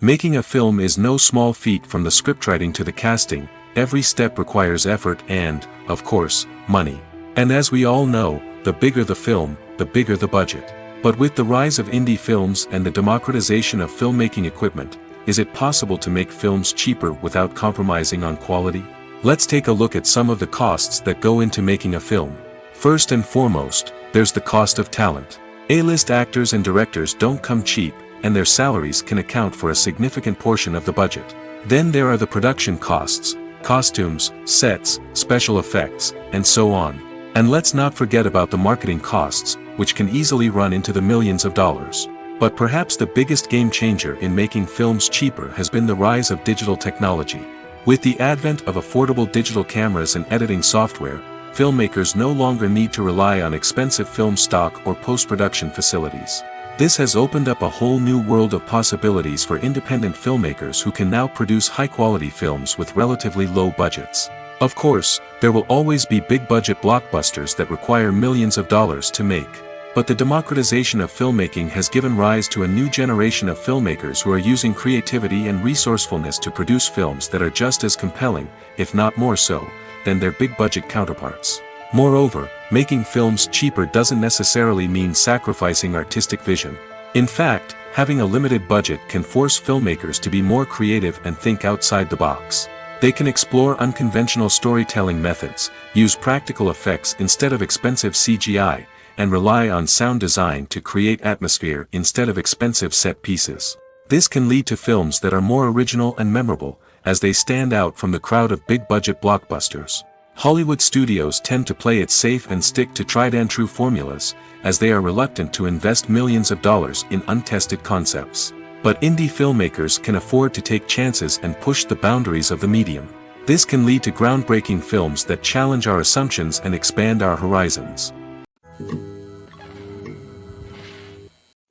Making a film is no small feat. From the scriptwriting to the casting, every step requires effort and, of course, money. And as we all know, the bigger the film, the bigger the budget. But with the rise of indie films and the democratization of filmmaking equipment, is it possible to make films cheaper without compromising on quality? Let's take a look at some of the costs that go into making a film. First and foremost, there's the cost of talent. A-list actors and directors don't come cheap, and their salaries can account for a significant portion of the budget. Then there are the production costs, costumes, sets, special effects, and so on. And let's not forget about the marketing costs, which can easily run into the millions of dollars. But perhaps the biggest game changer in making films cheaper has been the rise of digital technology. With the advent of affordable digital cameras and editing software, filmmakers no longer need to rely on expensive film stock or post-production facilities. This has opened up a whole new world of possibilities for independent filmmakers who can now produce high-quality films with relatively low budgets. Of course, there will always be big-budget blockbusters that require millions of dollars to make. But the democratization of filmmaking has given rise to a new generation of filmmakers who are using creativity and resourcefulness to produce films that are just as compelling, if not more so, than their big-budget counterparts. Moreover, making films cheaper doesn't necessarily mean sacrificing artistic vision. In fact, having a limited budget can force filmmakers to be more creative and think outside the box. They can explore unconventional storytelling methods, use practical effects instead of expensive CGI, and rely on sound design to create atmosphere instead of expensive set pieces. This can lead to films that are more original and memorable, as they stand out from the crowd of big-budget blockbusters. Hollywood studios tend to play it safe and stick to tried-and-true formulas, as they are reluctant to invest millions of dollars in untested concepts. But indie filmmakers can afford to take chances and push the boundaries of the medium. This can lead to groundbreaking films that challenge our assumptions and expand our horizons.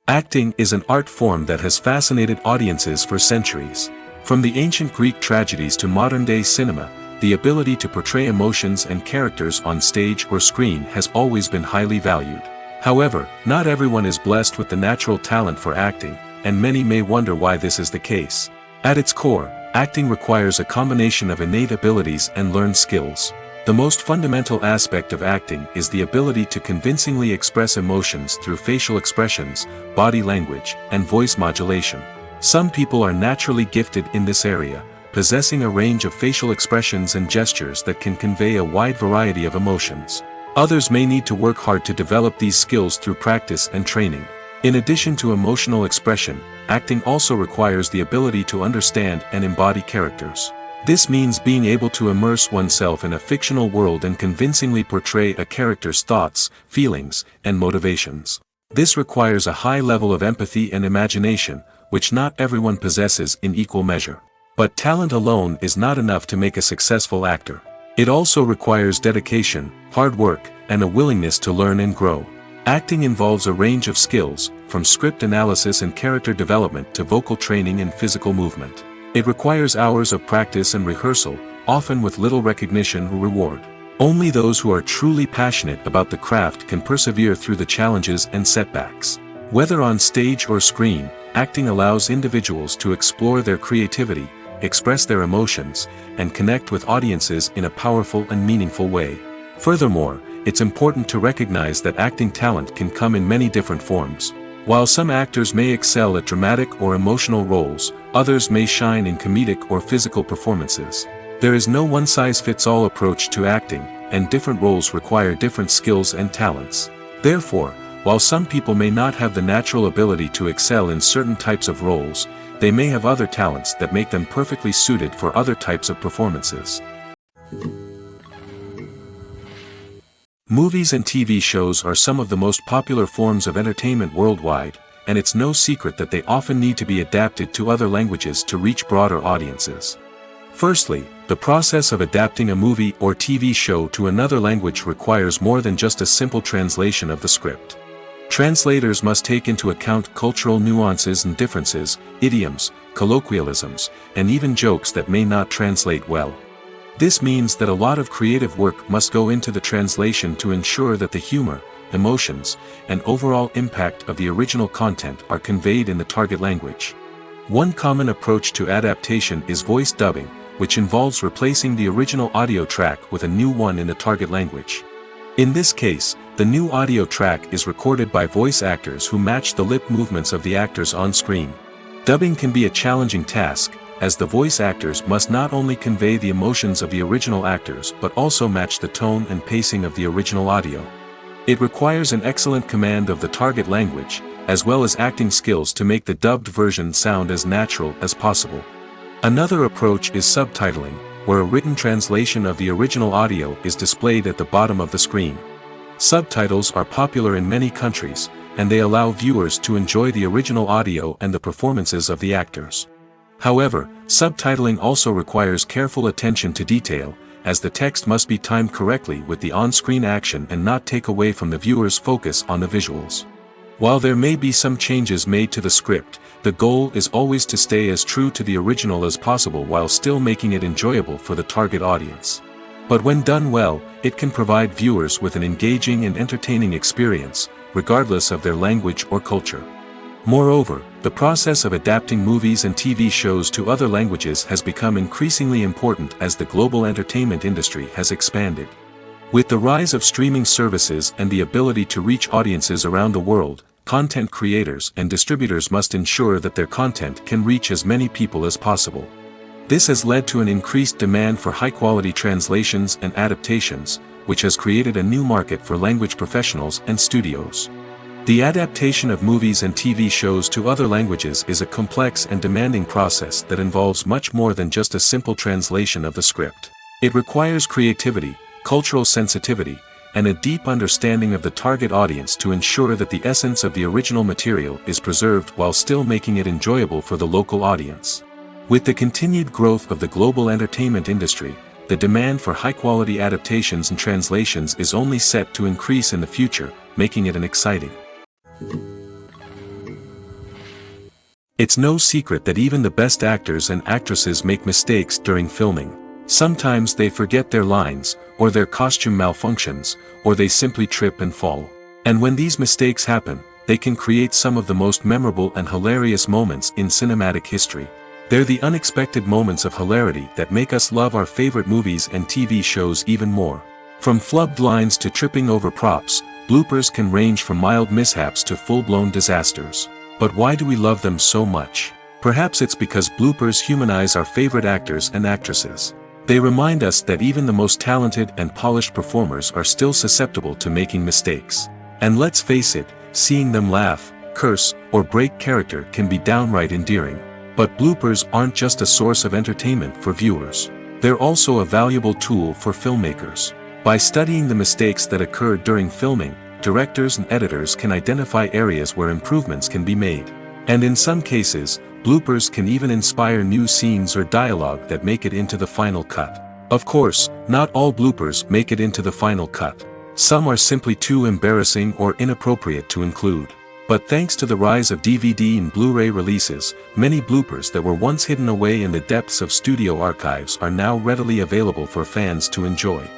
Acting is an art form that has fascinated audiences for centuries. From the ancient Greek tragedies to modern-day cinema, the ability to portray emotions and characters on stage or screen has always been highly valued. However, not everyone is blessed with the natural talent for acting, and many may wonder why this is the case. At its core, acting requires a combination of innate abilities and learned skills. The most fundamental aspect of acting is the ability to convincingly express emotions through facial expressions, body language, and voice modulation. Some people are naturally gifted in this area, possessing a range of facial expressions and gestures that can convey a wide variety of emotions. Others may need to work hard to develop these skills through practice and training. In addition to emotional expression, acting also requires the ability to understand and embody characters. This means being able to immerse oneself in a fictional world and convincingly portray a character's thoughts, feelings, and motivations. This requires a high level of empathy and imagination, which not everyone possesses in equal measure. But talent alone is not enough to make a successful actor. It also requires dedication, hard work, and a willingness to learn and grow. Acting involves a range of skills, from script analysis and character development to vocal training and physical movement. It requires hours of practice and rehearsal, often with little recognition or reward. Only those who are truly passionate about the craft can persevere through the challenges and setbacks. Whether on stage or screen, acting allows individuals to explore their creativity, express their emotions, and connect with audiences in a powerful and meaningful way. Furthermore, it's important to recognize that acting talent can come in many different forms. While some actors may excel at dramatic or emotional roles, others may shine in comedic or physical performances. There is no one-size-fits-all approach to acting, and different roles require different skills and talents. Therefore, while some people may not have the natural ability to excel in certain types of roles, they may have other talents that make them perfectly suited for other types of performances. Movies and TV shows are some of the most popular forms of entertainment worldwide, and it's no secret that they often need to be adapted to other languages to reach broader audiences. Firstly, the process of adapting a movie or TV show to another language requires more than just a simple translation of the script. Translators must take into account cultural nuances and differences, idioms, colloquialisms, and even jokes that may not translate well. This means that a lot of creative work must go into the translation to ensure that the humor, emotions, and overall impact of the original content are conveyed in the target language. One common approach to adaptation is voice dubbing, which involves replacing the original audio track with a new one in the target language. In this case, the new audio track is recorded by voice actors who match the lip movements of the actors on screen. Dubbing can be a challenging task, as the voice actors must not only convey the emotions of the original actors but also match the tone and pacing of the original audio. It requires an excellent command of the target language, as well as acting skills to make the dubbed version sound as natural as possible. Another approach is subtitling, where a written translation of the original audio is displayed at the bottom of the screen. Subtitles are popular in many countries, and they allow viewers to enjoy the original audio and the performances of the actors. However, subtitling also requires careful attention to detail, as the text must be timed correctly with the on-screen action and not take away from the viewer's focus on the visuals. While there may be some changes made to the script, the goal is always to stay as true to the original as possible while still making it enjoyable for the target audience. But when done well, it can provide viewers with an engaging and entertaining experience, regardless of their language or culture. Moreover, the process of adapting movies and TV shows to other languages has become increasingly important as the global entertainment industry has expanded. With the rise of streaming services and the ability to reach audiences around the world, content creators and distributors must ensure that their content can reach as many people as possible. This has led to an increased demand for high-quality translations and adaptations, which has created a new market for language professionals and studios. The adaptation of movies and TV shows to other languages is a complex and demanding process that involves much more than just a simple translation of the script. It requires creativity, cultural sensitivity, and a deep understanding of the target audience to ensure that the essence of the original material is preserved while still making it enjoyable for the local audience. With the continued growth of the global entertainment industry, the demand for high-quality adaptations and translations is only set to increase in the future, making it an exciting. It's no secret that even the best actors and actresses make mistakes during filming. Sometimes they forget their lines, or their costume malfunctions, or they simply trip and fall. And when these mistakes happen, they can create some of the most memorable and hilarious moments in cinematic history. They're the unexpected moments of hilarity that make us love our favorite movies and TV shows even more. From flubbed lines to tripping over props, bloopers can range from mild mishaps to full-blown disasters. But why do we love them so much? Perhaps it's because bloopers humanize our favorite actors and actresses. They remind us that even the most talented and polished performers are still susceptible to making mistakes. And let's face it, seeing them laugh, curse, or break character can be downright endearing. But bloopers aren't just a source of entertainment for viewers. They're also a valuable tool for filmmakers. By studying the mistakes that occurred during filming, directors and editors can identify areas where improvements can be made. And in some cases, bloopers can even inspire new scenes or dialogue that make it into the final cut. Of course, not all bloopers make it into the final cut. Some are simply too embarrassing or inappropriate to include. But thanks to the rise of DVD and Blu-ray releases, many bloopers that were once hidden away in the depths of studio archives are now readily available for fans to enjoy.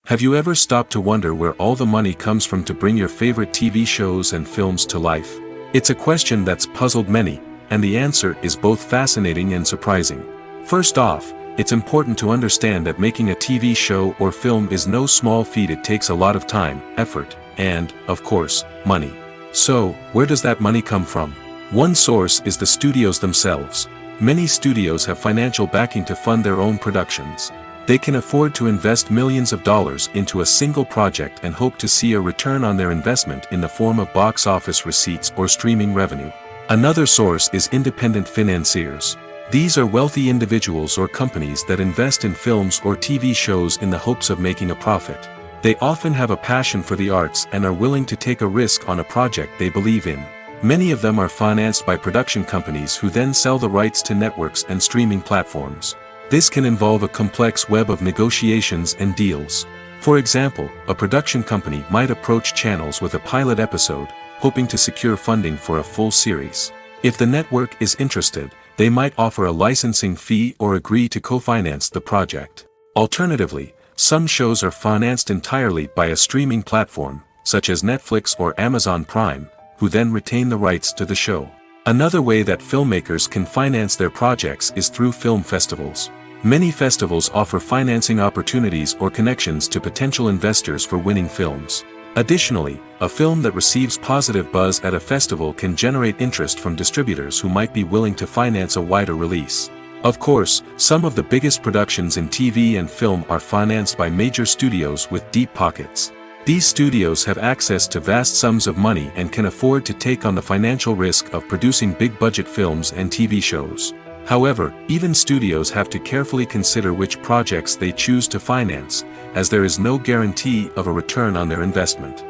Have you ever stopped to wonder where all the money comes from to bring your favorite TV shows and films to life? It's a question that's puzzled many, and the answer is both fascinating and surprising. First off, it's important to understand that making a TV show or film is no small feat. It takes a lot of time, effort, and, of course, money. So, where does that money come from? One source is the studios themselves. Many studios have financial backing to fund their own productions. They can afford to invest millions of dollars into a single project and hope to see a return on their investment in the form of box office receipts or streaming revenue. Another source is independent financiers. These are wealthy individuals or companies that invest in films or TV shows in the hopes of making a profit. They often have a passion for the arts and are willing to take a risk on a project they believe in. Many of them are financed by production companies who then sell the rights to networks and streaming platforms. This can involve a complex web of negotiations and deals. For example, a production company might approach channels with a pilot episode, hoping to secure funding for a full series. If the network is interested, they might offer a licensing fee or agree to co-finance the project. Alternatively, some shows are financed entirely by a streaming platform, such as Netflix or Amazon Prime, who then retain the rights to the show. Another way that filmmakers can finance their projects is through film festivals. Many festivals offer financing opportunities or connections to potential investors for winning films. Additionally, a film that receives positive buzz at a festival can generate interest from distributors who might be willing to finance a wider release. Of course, some of the biggest productions in TV and film are financed by major studios with deep pockets. These studios have access to vast sums of money and can afford to take on the financial risk of producing big-budget films and TV shows. However, even studios have to carefully consider which projects they choose to finance, as there is no guarantee of a return on their investment.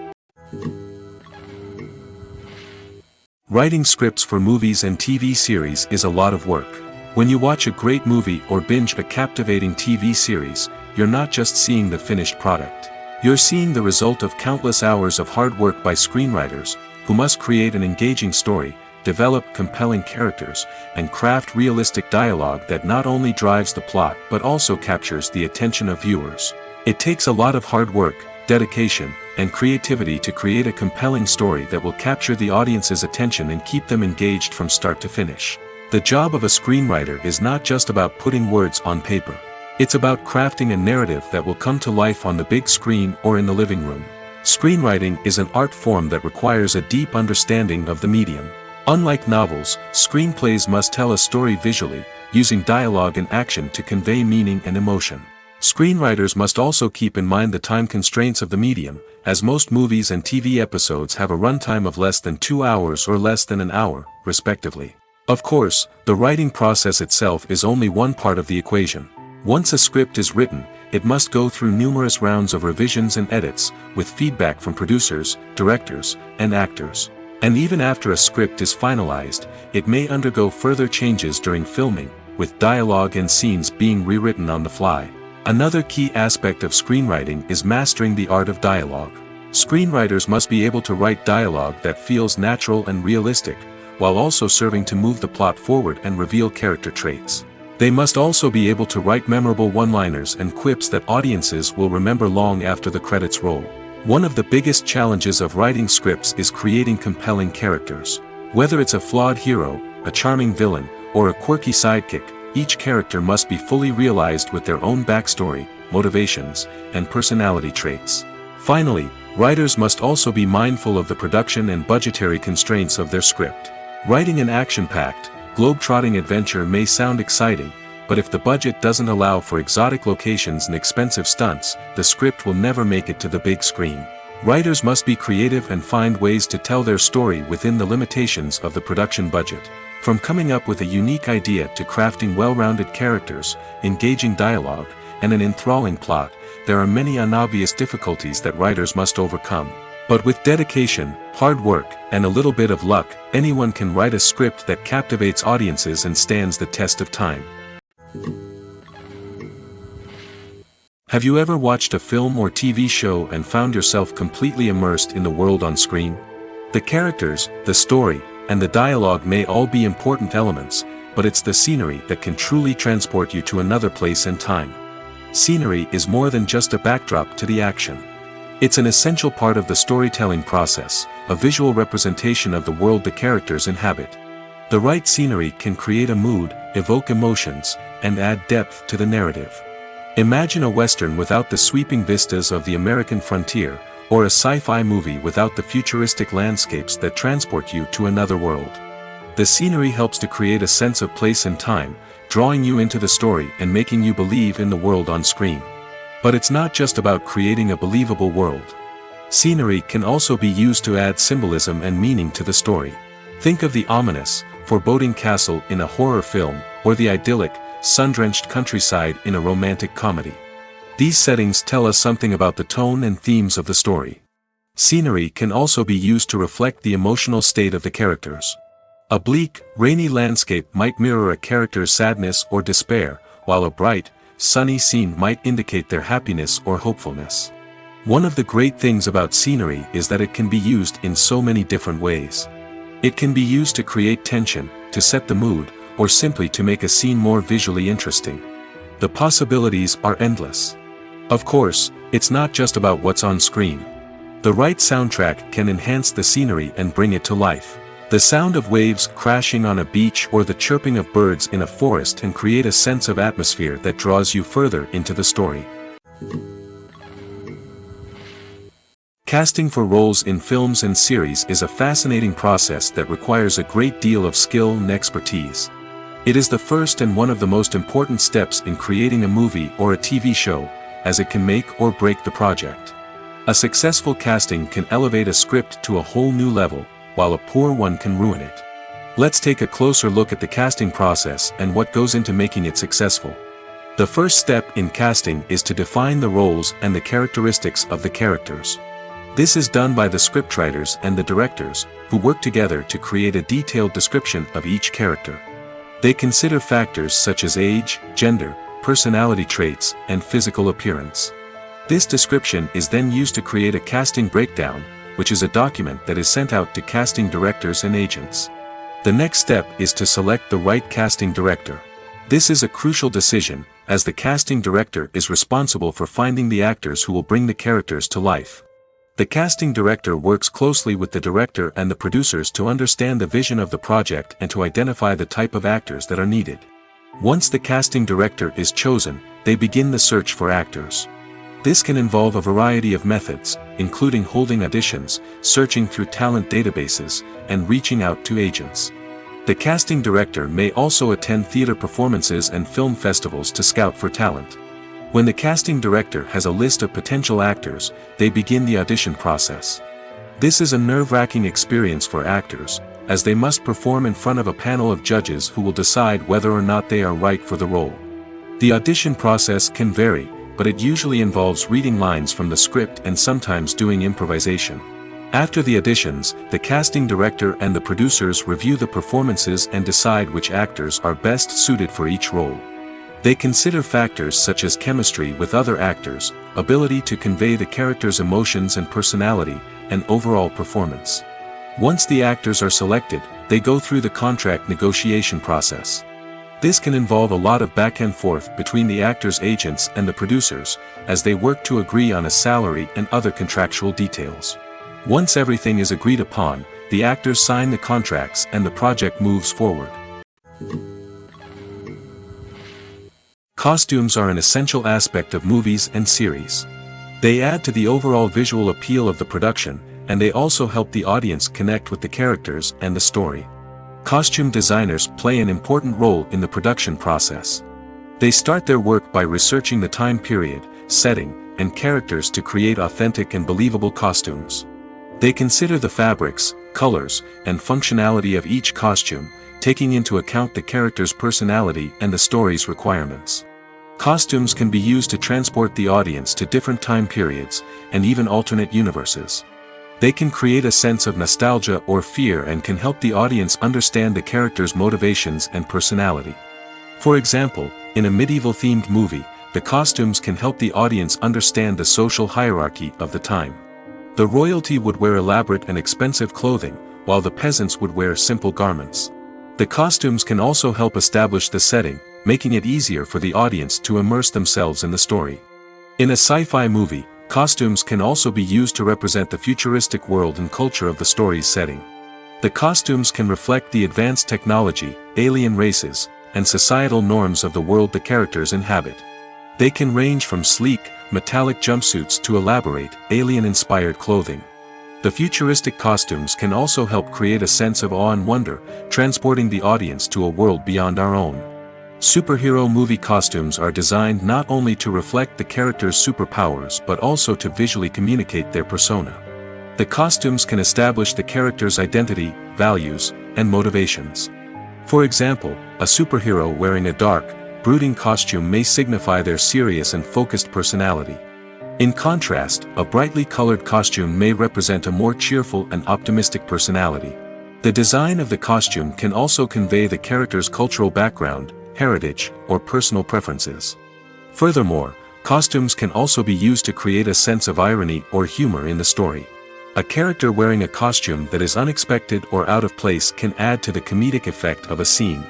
Writing scripts for movies and TV series is a lot of work. When you watch a great movie or binge a captivating TV series, you're not just seeing the finished product. You're seeing the result of countless hours of hard work by screenwriters, who must create an engaging story, develop compelling characters, and craft realistic dialogue that not only drives the plot but also captures the attention of viewers. It takes a lot of hard work, dedication, and creativity to create a compelling story that will capture the audience's attention and keep them engaged from start to finish. The job of a screenwriter is not just about putting words on paper. It's about crafting a narrative that will come to life on the big screen or in the living room. Screenwriting is an art form that requires a deep understanding of the medium. Unlike novels, screenplays must tell a story visually, using dialogue and action to convey meaning and emotion. Screenwriters must also keep in mind the time constraints of the medium, as most movies and TV episodes have a runtime of less than 2 hours or less than an hour, respectively. Of course, the writing process itself is only one part of the equation. Once a script is written, it must go through numerous rounds of revisions and edits, with feedback from producers, directors, and actors. And even after a script is finalized, it may undergo further changes during filming, with dialogue and scenes being rewritten on the fly. Another key aspect of screenwriting is mastering the art of dialogue. Screenwriters must be able to write dialogue that feels natural and realistic, while also serving to move the plot forward and reveal character traits. They must also be able to write memorable one-liners and quips that audiences will remember long after the credits roll. One of the biggest challenges of writing scripts is creating compelling characters. Whether it's a flawed hero, a charming villain, or a quirky sidekick, each character must be fully realized with their own backstory, motivations, and personality traits. Finally, writers must also be mindful of the production and budgetary constraints of their script. Writing an action-packed, globe-trotting adventure may sound exciting, but if the budget doesn't allow for exotic locations and expensive stunts, the script will never make it to the big screen. Writers must be creative and find ways to tell their story within the limitations of the production budget. From coming up with a unique idea to crafting well-rounded characters, engaging dialogue, and an enthralling plot, there are many unobvious difficulties that writers must overcome. But with dedication, hard work, and a little bit of luck, anyone can write a script that captivates audiences and stands the test of time. Have you ever watched a film or TV show and found yourself completely immersed in the world on screen? The characters, the story, and the dialogue may all be important elements, but it's the scenery that can truly transport you to another place and time. Scenery is more than just a backdrop to the action. It's an essential part of the storytelling process, a visual representation of the world the characters inhabit. The right scenery can create a mood, evoke emotions, and add depth to the narrative. Imagine a Western without the sweeping vistas of the American frontier, or a sci-fi movie without the futuristic landscapes that transport you to another world. The scenery helps to create a sense of place and time, drawing you into the story and making you believe in the world on screen. But it's not just about creating a believable world. Scenery can also be used to add symbolism and meaning to the story. Think of the ominous, foreboding castle in a horror film, or the idyllic, sun-drenched countryside in a romantic comedy. These settings tell us something about the tone and themes of the story. Scenery can also be used to reflect the emotional state of the characters. A bleak, rainy landscape might mirror a character's sadness or despair, while a bright, sunny scene might indicate their happiness or hopefulness. One of the great things about scenery is that it can be used in so many different ways. It can be used to create tension, to set the mood, or simply to make a scene more visually interesting. The possibilities are endless. Of course, it's not just about what's on screen. The right soundtrack can enhance the scenery and bring it to life. The sound of waves crashing on a beach or the chirping of birds in a forest can create a sense of atmosphere that draws you further into the story. Casting for roles in films and series is a fascinating process that requires a great deal of skill and expertise. It is the first and one of the most important steps in creating a movie or a TV show, as it can make or break the project. A successful casting can elevate a script to a whole new level, while a poor one can ruin it. Let's take a closer look at the casting process and what goes into making it successful. The first step in casting is to define the roles and the characteristics of the characters. This is done by the scriptwriters and the directors, who work together to create a detailed description of each character. They consider factors such as age, gender, personality traits, and physical appearance. This description is then used to create a casting breakdown, which is a document that is sent out to casting directors and agents. The next step is to select the right casting director. This is a crucial decision, as the casting director is responsible for finding the actors who will bring the characters to life. The casting director works closely with the director and the producers to understand the vision of the project and to identify the type of actors that are needed. Once the casting director is chosen, they begin the search for actors. This can involve a variety of methods, including holding auditions, searching through talent databases, and reaching out to agents. The casting director may also attend theater performances and film festivals to scout for talent. When the casting director has a list of potential actors, they begin the audition process. This is a nerve-wracking experience for actors, as they must perform in front of a panel of judges who will decide whether or not they are right for the role. The audition process can vary, but it usually involves reading lines from the script and sometimes doing improvisation. After the auditions, the casting director and the producers review the performances and decide which actors are best suited for each role. They consider factors such as chemistry with other actors, ability to convey the character's emotions and personality, and overall performance. Once the actors are selected, they go through the contract negotiation process. This can involve a lot of back and forth between the actors' agents and the producers, as they work to agree on a salary and other contractual details. Once everything is agreed upon, the actors sign the contracts and the project moves forward. Costumes are an essential aspect of movies and series. They add to the overall visual appeal of the production, and they also help the audience connect with the characters and the story. Costume designers play an important role in the production process. They start their work by researching the time period, setting, and characters to create authentic and believable costumes. They consider the fabrics, colors, and functionality of each costume, taking into account the character's personality and the story's requirements. Costumes can be used to transport the audience to different time periods, and even alternate universes. They can create a sense of nostalgia or fear and can help the audience understand the character's motivations and personality. For example, in a medieval-themed movie, the costumes can help the audience understand the social hierarchy of the time. The royalty would wear elaborate and expensive clothing, while the peasants would wear simple garments. The costumes can also help establish the setting, making it easier for the audience to immerse themselves in the story. In a sci-fi movie, costumes can also be used to represent the futuristic world and culture of the story's setting. The costumes can reflect the advanced technology, alien races, and societal norms of the world the characters inhabit. They can range from sleek, metallic jumpsuits to elaborate, alien-inspired clothing. The futuristic costumes can also help create a sense of awe and wonder, transporting the audience to a world beyond our own. Superhero movie costumes are designed not only to reflect the character's superpowers but also to visually communicate their persona. The costumes can establish the character's identity, values, and motivations. For example, a superhero wearing a dark, brooding costume may signify their serious and focused personality. In contrast, a brightly colored costume may represent a more cheerful and optimistic personality. The design of the costume can also convey the character's cultural background, heritage, or personal preferences. Furthermore, costumes can also be used to create a sense of irony or humor in the story. A character wearing a costume that is unexpected or out of place can add to the comedic effect of a scene.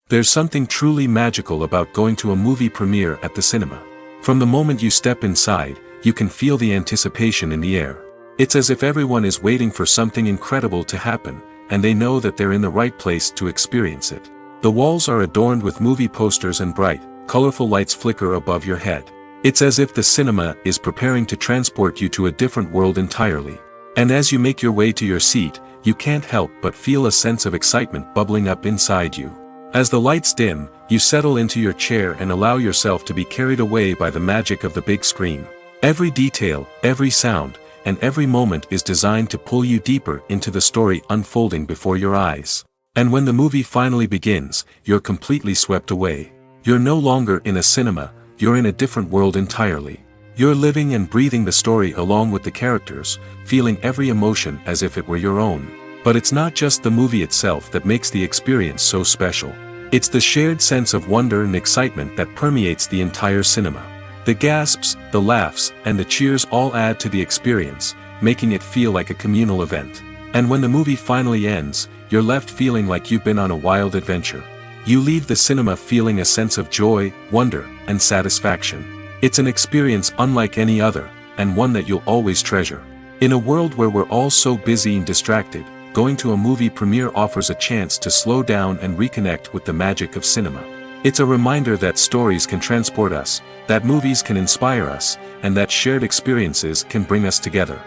There's something truly magical about going to a movie premiere at the cinema. From the moment you step inside, you can feel the anticipation in the air. It's as if everyone is waiting for something incredible to happen, and they know that they're in the right place to experience it. The walls are adorned with movie posters and bright, colorful lights flicker above your head. It's as if the cinema is preparing to transport you to a different world entirely. And as you make your way to your seat, you can't help but feel a sense of excitement bubbling up inside you. As the lights dim, you settle into your chair and allow yourself to be carried away by the magic of the big screen. Every detail, every sound, and every moment is designed to pull you deeper into the story unfolding before your eyes. And when the movie finally begins, you're completely swept away. You're no longer in a cinema, you're in a different world entirely. You're living and breathing the story along with the characters, feeling every emotion as if it were your own. But it's not just the movie itself that makes the experience so special. It's the shared sense of wonder and excitement that permeates the entire cinema. The gasps, the laughs, and the cheers all add to the experience, making it feel like a communal event. And when the movie finally ends, you're left feeling like you've been on a wild adventure. You leave the cinema feeling a sense of joy, wonder, and satisfaction. It's an experience unlike any other, and one that you'll always treasure. In a world where we're all so busy and distracted, going to a movie premiere offers a chance to slow down and reconnect with the magic of cinema. It's a reminder that stories can transport us, that movies can inspire us, and that shared experiences can bring us together.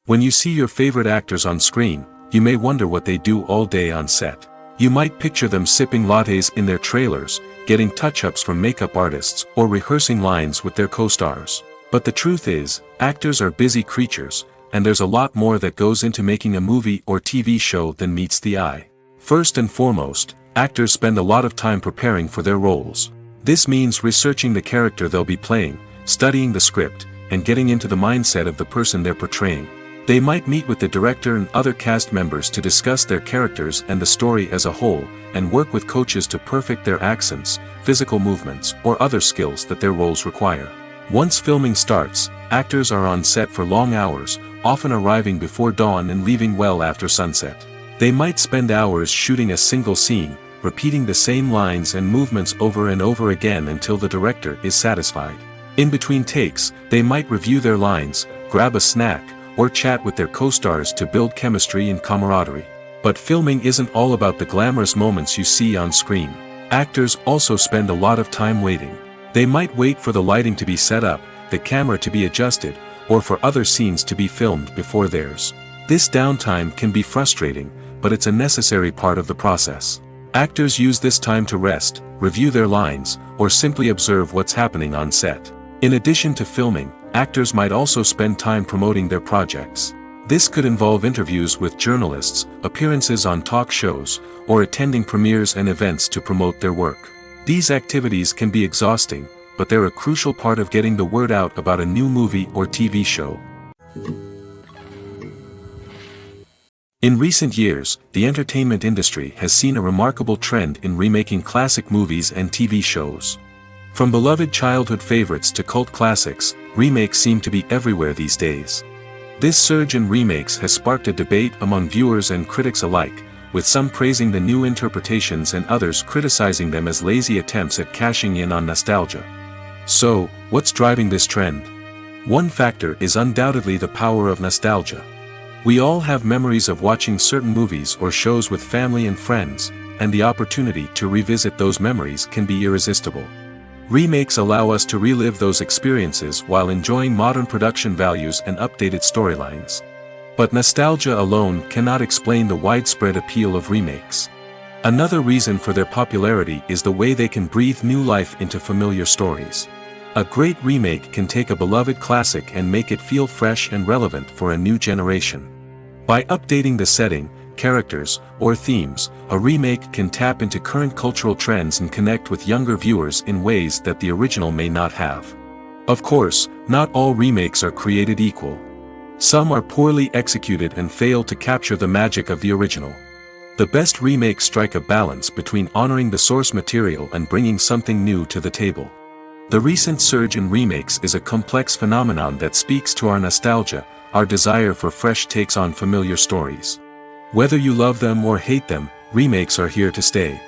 When you see your favorite actors on screen, you may wonder what they do all day on set. You might picture them sipping lattes in their trailers, getting touch-ups from makeup artists, or rehearsing lines with their co-stars. But the truth is, actors are busy creatures, and there's a lot more that goes into making a movie or TV show than meets the eye. First and foremost, actors spend a lot of time preparing for their roles. This means researching the character they'll be playing, studying the script, and getting into the mindset of the person they're portraying. They might meet with the director and other cast members to discuss their characters and the story as a whole, and work with coaches to perfect their accents, physical movements, or other skills that their roles require. Once filming starts, actors are on set for long hours, often arriving before dawn and leaving well after sunset. They might spend hours shooting a single scene, repeating the same lines and movements over and over again until the director is satisfied. In between takes, they might review their lines, grab a snack, or chat with their co-stars to build chemistry and camaraderie. But filming isn't all about the glamorous moments you see on screen. Actors also spend a lot of time waiting. They might wait for the lighting to be set up, the camera to be adjusted, or for other scenes to be filmed before theirs. This downtime can be frustrating, but it's a necessary part of the process. Actors use this time to rest, review their lines, or simply observe what's happening on set. In addition to filming, actors might also spend time promoting their projects. This could involve interviews with journalists, appearances on talk shows, or attending premieres and events to promote their work. These activities can be exhausting, but they're a crucial part of getting the word out about a new movie or TV show. In recent years, the entertainment industry has seen a remarkable trend in remaking classic movies and TV shows. From beloved childhood favorites to cult classics, remakes seem to be everywhere these days. This surge in remakes has sparked a debate among viewers and critics alike, with some praising the new interpretations and others criticizing them as lazy attempts at cashing in on nostalgia. So, what's driving this trend? One factor is undoubtedly the power of nostalgia. We all have memories of watching certain movies or shows with family and friends, and the opportunity to revisit those memories can be irresistible. Remakes allow us to relive those experiences while enjoying modern production values and updated storylines. But nostalgia alone cannot explain the widespread appeal of remakes. Another reason for their popularity is the way they can breathe new life into familiar stories. A great remake can take a beloved classic and make it feel fresh and relevant for a new generation. By updating the setting, characters, or themes, a remake can tap into current cultural trends and connect with younger viewers in ways that the original may not have. Of course, not all remakes are created equal. Some are poorly executed and fail to capture the magic of the original. The best remakes strike a balance between honoring the source material and bringing something new to the table. The recent surge in remakes is a complex phenomenon that speaks to our nostalgia, our desire for fresh takes on familiar stories. Whether you love them or hate them, remakes are here to stay.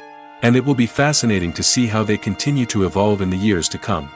And it will be fascinating to see how they continue to evolve in the years to come.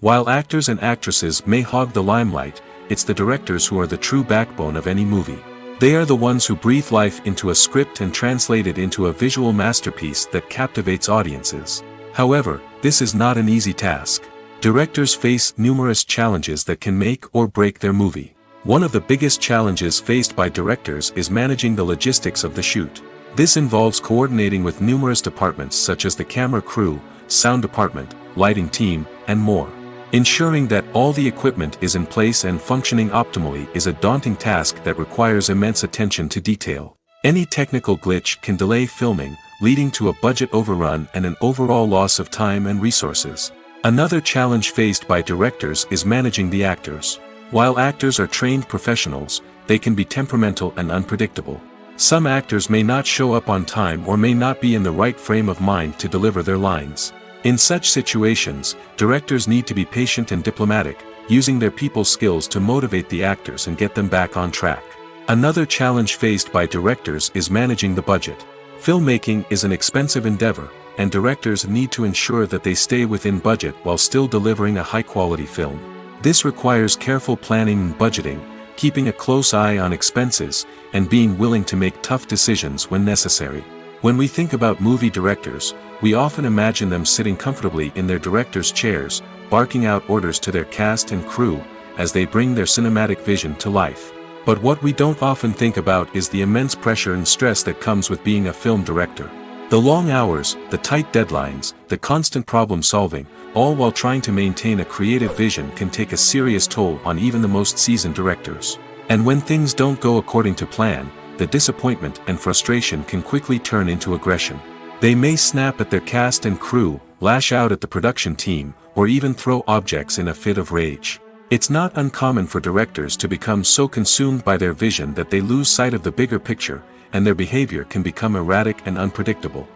While actors and actresses may hog the limelight, it's the directors who are the true backbone of any movie. They are the ones who breathe life into a script and translate it into a visual masterpiece that captivates audiences. However, this is not an easy task. Directors face numerous challenges that can make or break their movie. One of the biggest challenges faced by directors is managing the logistics of the shoot. This involves coordinating with numerous departments such as the camera crew, sound department, lighting team, and more. Ensuring that all the equipment is in place and functioning optimally is a daunting task that requires immense attention to detail. Any technical glitch can delay filming, leading to a budget overrun and an overall loss of time and resources. Another challenge faced by directors is managing the actors. While actors are trained professionals, they can be temperamental and unpredictable. Some actors may not show up on time or may not be in the right frame of mind to deliver their lines. In such situations, directors need to be patient and diplomatic, using their people skills to motivate the actors and get them back on track. Another challenge faced by directors is managing the budget. Filmmaking is an expensive endeavor, and directors need to ensure that they stay within budget while still delivering a high-quality film. This requires careful planning and budgeting, keeping a close eye on expenses, and being willing to make tough decisions when necessary. When we think about movie directors, we often imagine them sitting comfortably in their director's chairs, barking out orders to their cast and crew, as they bring their cinematic vision to life. But what we don't often think about is the immense pressure and stress that comes with being a film director. The long hours, the tight deadlines, the constant problem solving, all while trying to maintain a creative vision can take a serious toll on even the most seasoned directors. And when things don't go according to plan, the disappointment and frustration can quickly turn into aggression. They may snap at their cast and crew, lash out at the production team, or even throw objects in a fit of rage. It's not uncommon for directors to become so consumed by their vision that they lose sight of the bigger picture, and their behavior can become erratic and unpredictable.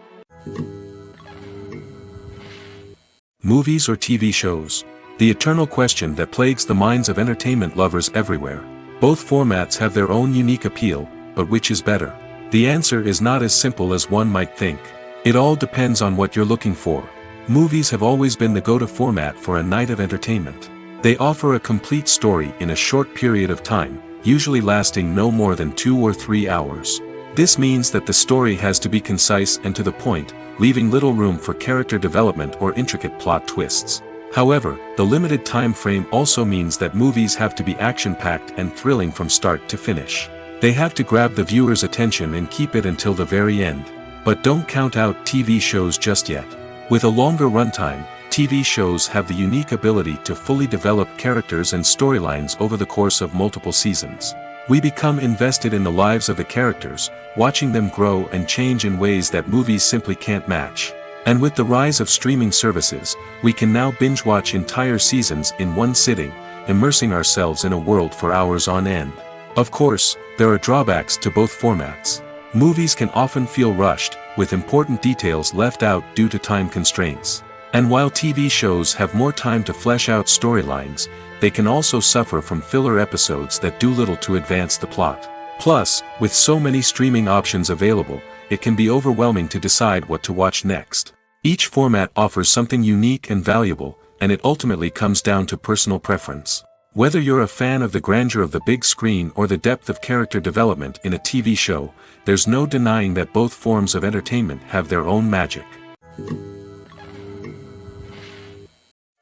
Movies or TV shows? The eternal question that plagues the minds of entertainment lovers everywhere. Both formats have their own unique appeal, but which is better? The answer is not as simple as one might think. It all depends on what you're looking for. Movies have always been the go-to format for a night of entertainment. They offer a complete story in a short period of time, usually lasting no more than 2 or 3 hours. This means that the story has to be concise and to the point, leaving little room for character development or intricate plot twists. However, the limited time frame also means that movies have to be action-packed and thrilling from start to finish. They have to grab the viewer's attention and keep it until the very end. But don't count out TV shows just yet. With a longer runtime, TV shows have the unique ability to fully develop characters and storylines over the course of multiple seasons. We become invested in the lives of the characters, watching them grow and change in ways that movies simply can't match. And with the rise of streaming services, we can now binge-watch entire seasons in one sitting, immersing ourselves in a world for hours on end. Of course, there are drawbacks to both formats. Movies can often feel rushed, with important details left out due to time constraints. And while TV shows have more time to flesh out storylines, they can also suffer from filler episodes that do little to advance the plot. Plus, with so many streaming options available, it can be overwhelming to decide what to watch next. Each format offers something unique and valuable, and it ultimately comes down to personal preference. Whether you're a fan of the grandeur of the big screen or the depth of character development in a TV show, there's no denying that both forms of entertainment have their own magic.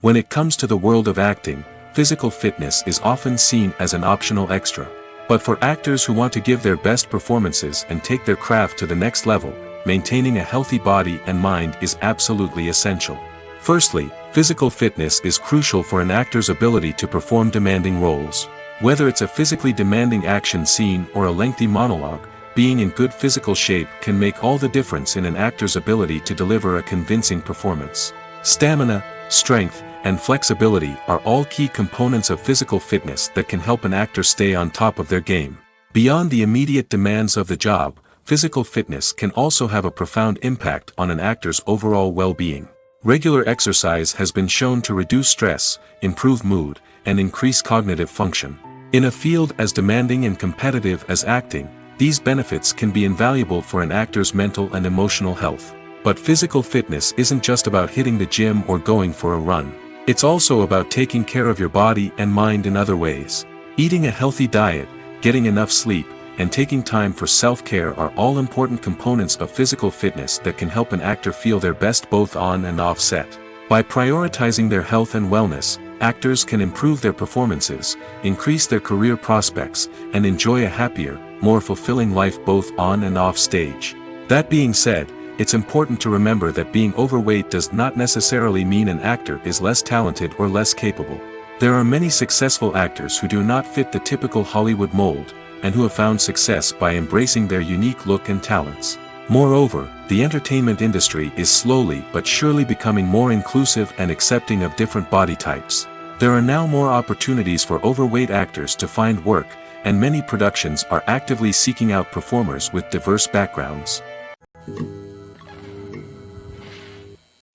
When it comes to the world of acting, physical fitness is often seen as an optional extra. But for actors who want to give their best performances and take their craft to the next level, maintaining a healthy body and mind is absolutely essential. Firstly, physical fitness is crucial for an actor's ability to perform demanding roles. Whether it's a physically demanding action scene or a lengthy monologue, being in good physical shape can make all the difference in an actor's ability to deliver a convincing performance. Stamina, strength, and flexibility are all key components of physical fitness that can help an actor stay on top of their game. Beyond the immediate demands of the job, physical fitness can also have a profound impact on an actor's overall well-being. Regular exercise has been shown to reduce stress, improve mood, and increase cognitive function. In a field as demanding and competitive as acting, these benefits can be invaluable for an actor's mental and emotional health. But physical fitness isn't just about hitting the gym or going for a run. It's also about taking care of your body and mind in other ways. Eating a healthy diet, getting enough sleep, and taking time for self-care are all important components of physical fitness that can help an actor feel their best both on and off set. By prioritizing their health and wellness, actors can improve their performances, increase their career prospects, and enjoy a happier, more fulfilling life both on and off stage. That being said, it's important to remember that being overweight does not necessarily mean an actor is less talented or less capable. There are many successful actors who do not fit the typical Hollywood mold, and who have found success by embracing their unique look and talents. Moreover, the entertainment industry is slowly but surely becoming more inclusive and accepting of different body types. There are now more opportunities for overweight actors to find work, and many productions are actively seeking out performers with diverse backgrounds.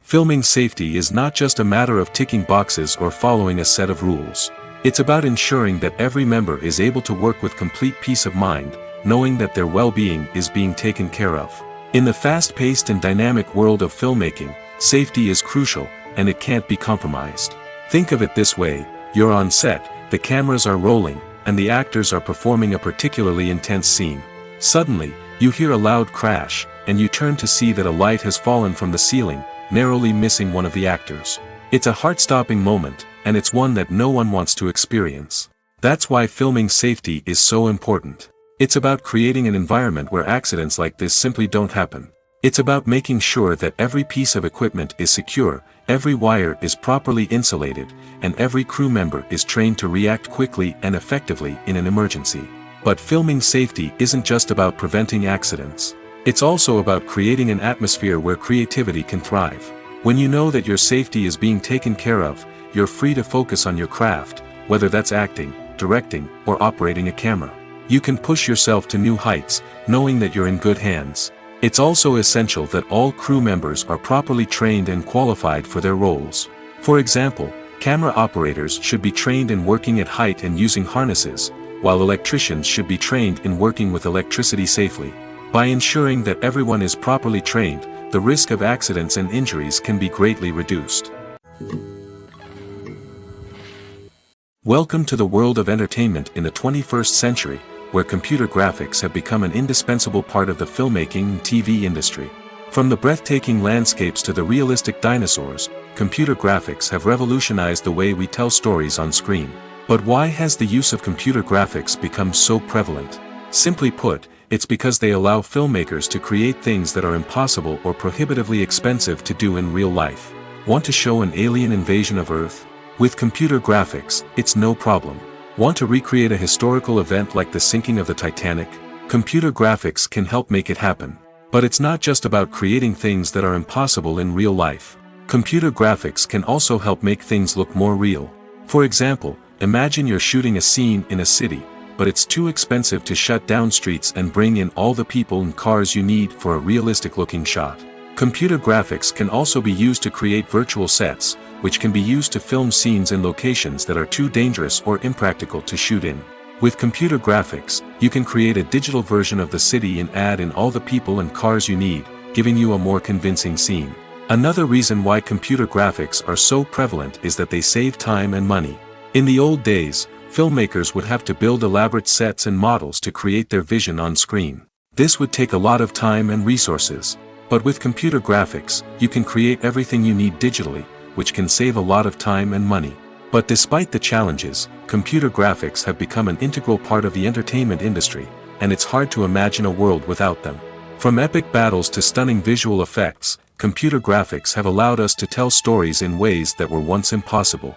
Filming safety is not just a matter of ticking boxes or following a set of rules. It's about ensuring that every member is able to work with complete peace of mind, knowing that their well-being is being taken care of. In the fast-paced and dynamic world of filmmaking, safety is crucial, and it can't be compromised. Think of it this way: you're on set, the cameras are rolling, and the actors are performing a particularly intense scene. Suddenly, you hear a loud crash, and you turn to see that a light has fallen from the ceiling, narrowly missing one of the actors. It's a heart-stopping moment, and it's one that no one wants to experience. That's why filming safety is so important. It's about creating an environment where accidents like this simply don't happen. It's about making sure that every piece of equipment is secure, every wire is properly insulated, and every crew member is trained to react quickly and effectively in an emergency. But filming safety isn't just about preventing accidents. It's also about creating an atmosphere where creativity can thrive. When you know that your safety is being taken care of, you're free to focus on your craft, whether that's acting, directing, or operating a camera. You can push yourself to new heights, knowing that you're in good hands. It's also essential that all crew members are properly trained and qualified for their roles. For example, camera operators should be trained in working at height and using harnesses, while electricians should be trained in working with electricity safely. By ensuring that everyone is properly trained, the risk of accidents and injuries can be greatly reduced. Welcome to the world of entertainment in the 21st century, where computer graphics have become an indispensable part of the filmmaking and TV industry. From the breathtaking landscapes to the realistic dinosaurs, computer graphics have revolutionized the way we tell stories on screen. But why has the use of computer graphics become so prevalent? Simply put, it's because they allow filmmakers to create things that are impossible or prohibitively expensive to do in real life. Want to show an alien invasion of Earth? With computer graphics, it's no problem. Want to recreate a historical event like the sinking of the Titanic? Computer graphics can help make it happen. But it's not just about creating things that are impossible in real life. Computer graphics can also help make things look more real. For example, imagine you're shooting a scene in a city, but it's too expensive to shut down streets and bring in all the people and cars you need for a realistic-looking shot. Computer graphics can also be used to create virtual sets, which can be used to film scenes in locations that are too dangerous or impractical to shoot in. With computer graphics, you can create a digital version of the city and add in all the people and cars you need, giving you a more convincing scene. Another reason why computer graphics are so prevalent is that they save time and money. In the old days, filmmakers would have to build elaborate sets and models to create their vision on screen. This would take a lot of time and resources. But with computer graphics, you can create everything you need digitally, which can save a lot of time and money. But despite the challenges, computer graphics have become an integral part of the entertainment industry, and it's hard to imagine a world without them. From epic battles to stunning visual effects, computer graphics have allowed us to tell stories in ways that were once impossible.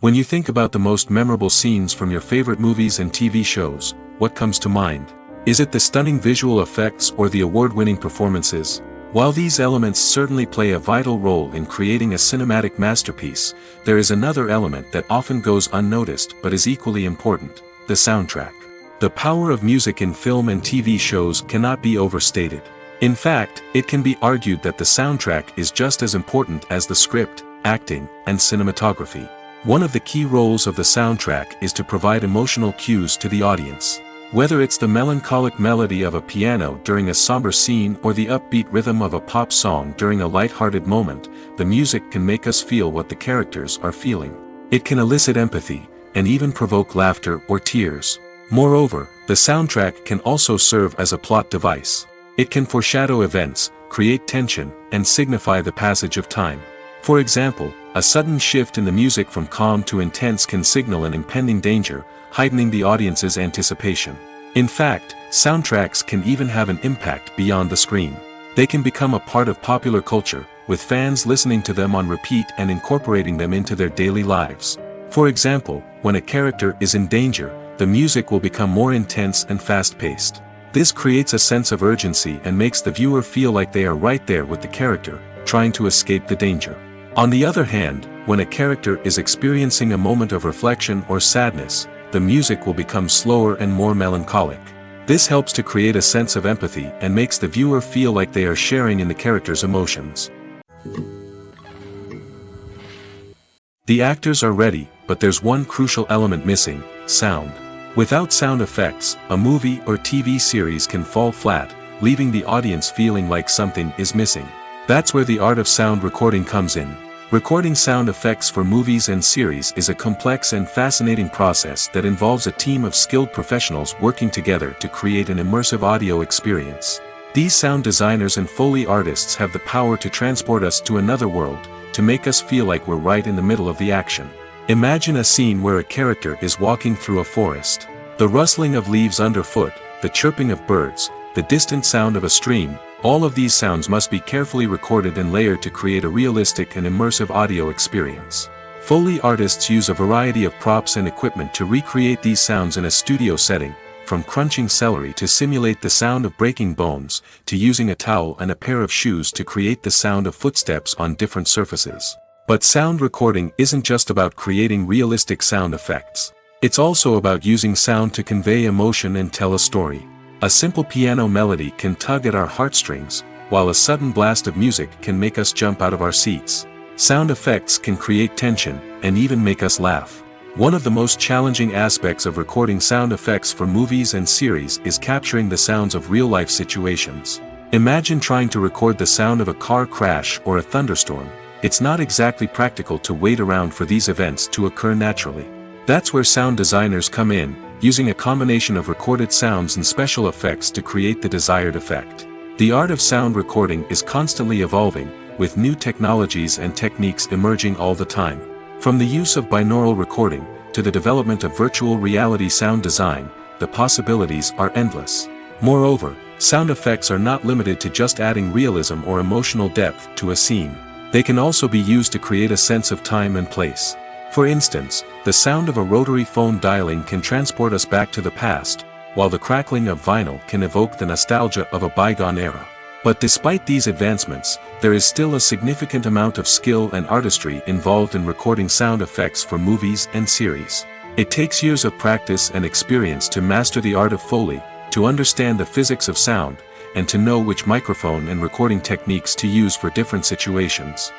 When you think about the most memorable scenes from your favorite movies and TV shows, what comes to mind? Is it the stunning visual effects or the award-winning performances? While these elements certainly play a vital role in creating a cinematic masterpiece, there is another element that often goes unnoticed but is equally important: the soundtrack. The power of music in film and TV shows cannot be overstated. In fact, it can be argued that the soundtrack is just as important as the script, acting, and cinematography. One of the key roles of the soundtrack is to provide emotional cues to the audience. Whether it's the melancholic melody of a piano during a somber scene or the upbeat rhythm of a pop song during a light-hearted moment, the music can make us feel what the characters are feeling. It can elicit empathy, and even provoke laughter or tears. Moreover, the soundtrack can also serve as a plot device. It can foreshadow events, create tension, and signify the passage of time. For example, a sudden shift in the music from calm to intense can signal an impending danger, heightening the audience's anticipation. In fact, soundtracks can even have an impact beyond the screen. They can become a part of popular culture, with fans listening to them on repeat and incorporating them into their daily lives. For example, when a character is in danger, the music will become more intense and fast-paced. This creates a sense of urgency and makes the viewer feel like they are right there with the character, trying to escape the danger. On the other hand, when a character is experiencing a moment of reflection or sadness, the music will become slower and more melancholic. This helps to create a sense of empathy and makes the viewer feel like they are sharing in the character's emotions. The actors are ready, but there's one crucial element missing: sound. Without sound effects, a movie or TV series can fall flat, leaving the audience feeling like something is missing. That's where the art of sound recording comes in. Recording sound effects for movies and series is a complex and fascinating process that involves a team of skilled professionals working together to create an immersive audio experience. These sound designers and Foley artists have the power to transport us to another world, to make us feel like we're right in the middle of the action. Imagine a scene where a character is walking through a forest. The rustling of leaves underfoot, the chirping of birds, the distant sound of a stream, all of these sounds must be carefully recorded and layered to create a realistic and immersive audio experience. Foley artists use a variety of props and equipment to recreate these sounds in a studio setting, from crunching celery to simulate the sound of breaking bones, to using a towel and a pair of shoes to create the sound of footsteps on different surfaces. But sound recording isn't just about creating realistic sound effects. It's also about using sound to convey emotion and tell a story. A simple piano melody can tug at our heartstrings, while a sudden blast of music can make us jump out of our seats. Sound effects can create tension, and even make us laugh. One of the most challenging aspects of recording sound effects for movies and series is capturing the sounds of real-life situations. Imagine trying to record the sound of a car crash or a thunderstorm. It's not exactly practical to wait around for these events to occur naturally. That's where sound designers come in, using a combination of recorded sounds and special effects to create the desired effect. The art of sound recording is constantly evolving, with new technologies and techniques emerging all the time. From the use of binaural recording, to the development of virtual reality sound design, the possibilities are endless. Moreover, sound effects are not limited to just adding realism or emotional depth to a scene. They can also be used to create a sense of time and place. For instance, the sound of a rotary phone dialing can transport us back to the past, while the crackling of vinyl can evoke the nostalgia of a bygone era. But despite these advancements, there is still a significant amount of skill and artistry involved in recording sound effects for movies and series. It takes years of practice and experience to master the art of Foley, to understand the physics of sound, and to know which microphone and recording techniques to use for different situations.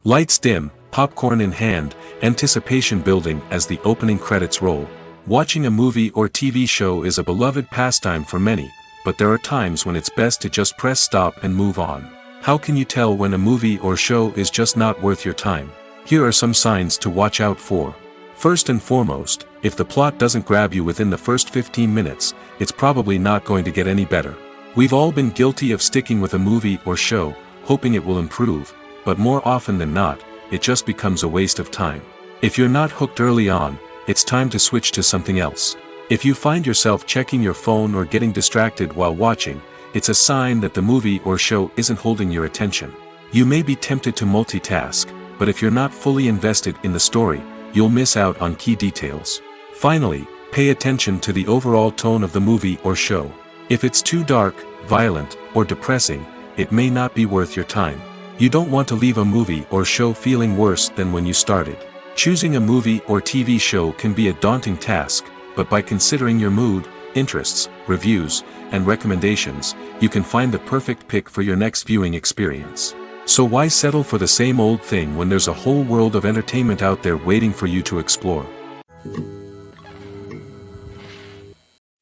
Lights dim, popcorn in hand, anticipation building as the opening credits roll. Watching a movie or TV show is a beloved pastime for many, but there are times when it's best to just press stop and move on. How can you tell when a movie or show is just not worth your time? Here are some signs to watch out for. First and foremost, if the plot doesn't grab you within the first 15 minutes, it's probably not going to get any better. We've all been guilty of sticking with a movie or show, hoping it will improve, but more often than not, it just becomes a waste of time. If you're not hooked early on, it's time to switch to something else. If you find yourself checking your phone or getting distracted while watching, it's a sign that the movie or show isn't holding your attention. You may be tempted to multitask, but if you're not fully invested in the story, you'll miss out on key details. Finally, pay attention to the overall tone of the movie or show. If it's too dark, violent, or depressing, it may not be worth your time. You don't want to leave a movie or show feeling worse than when you started. Choosing a movie or TV show can be a daunting task, but by considering your mood, interests, reviews, and recommendations, you can find the perfect pick for your next viewing experience. So why settle for the same old thing when there's a whole world of entertainment out there waiting for you to explore?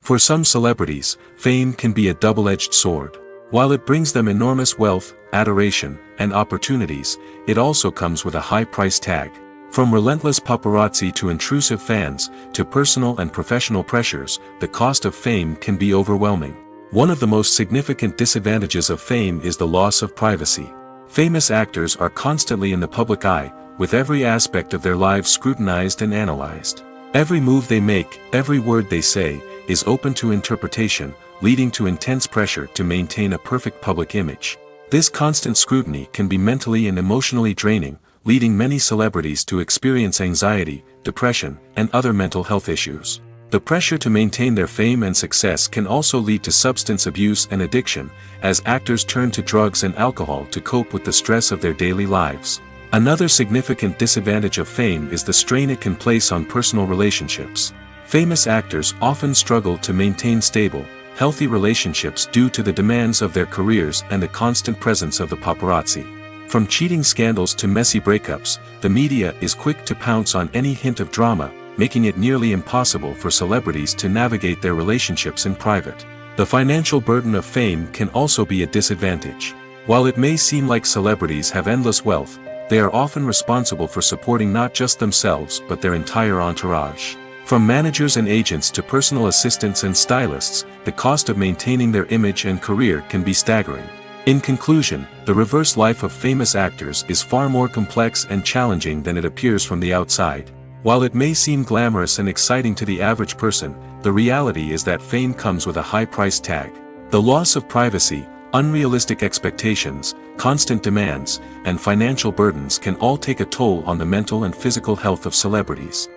For some celebrities, fame can be a double-edged sword. While it brings them enormous wealth, adoration, and opportunities, it also comes with a high price tag. From relentless paparazzi to intrusive fans, to personal and professional pressures, the cost of fame can be overwhelming. One of the most significant disadvantages of fame is the loss of privacy. Famous actors are constantly in the public eye, with every aspect of their lives scrutinized and analyzed. Every move they make, every word they say, is open to interpretation, leading to intense pressure to maintain a perfect public image. This constant scrutiny can be mentally and emotionally draining, leading many celebrities to experience anxiety, depression, and other mental health issues. The pressure to maintain their fame and success can also lead to substance abuse and addiction, as actors turn to drugs and alcohol to cope with the stress of their daily lives. Another significant disadvantage of fame is the strain it can place on personal relationships. Famous actors often struggle to maintain stable, healthy relationships due to the demands of their careers and the constant presence of the paparazzi. From cheating scandals to messy breakups, the media is quick to pounce on any hint of drama, making it nearly impossible for celebrities to navigate their relationships in private. The financial burden of fame can also be a disadvantage. While it may seem like celebrities have endless wealth, they are often responsible for supporting not just themselves but their entire entourage. From managers and agents to personal assistants and stylists, the cost of maintaining their image and career can be staggering. In conclusion, the reverse life of famous actors is far more complex and challenging than it appears from the outside. While it may seem glamorous and exciting to the average person, the reality is that fame comes with a high price tag. The loss of privacy, unrealistic expectations, constant demands, and financial burdens can all take a toll on the mental and physical health of celebrities.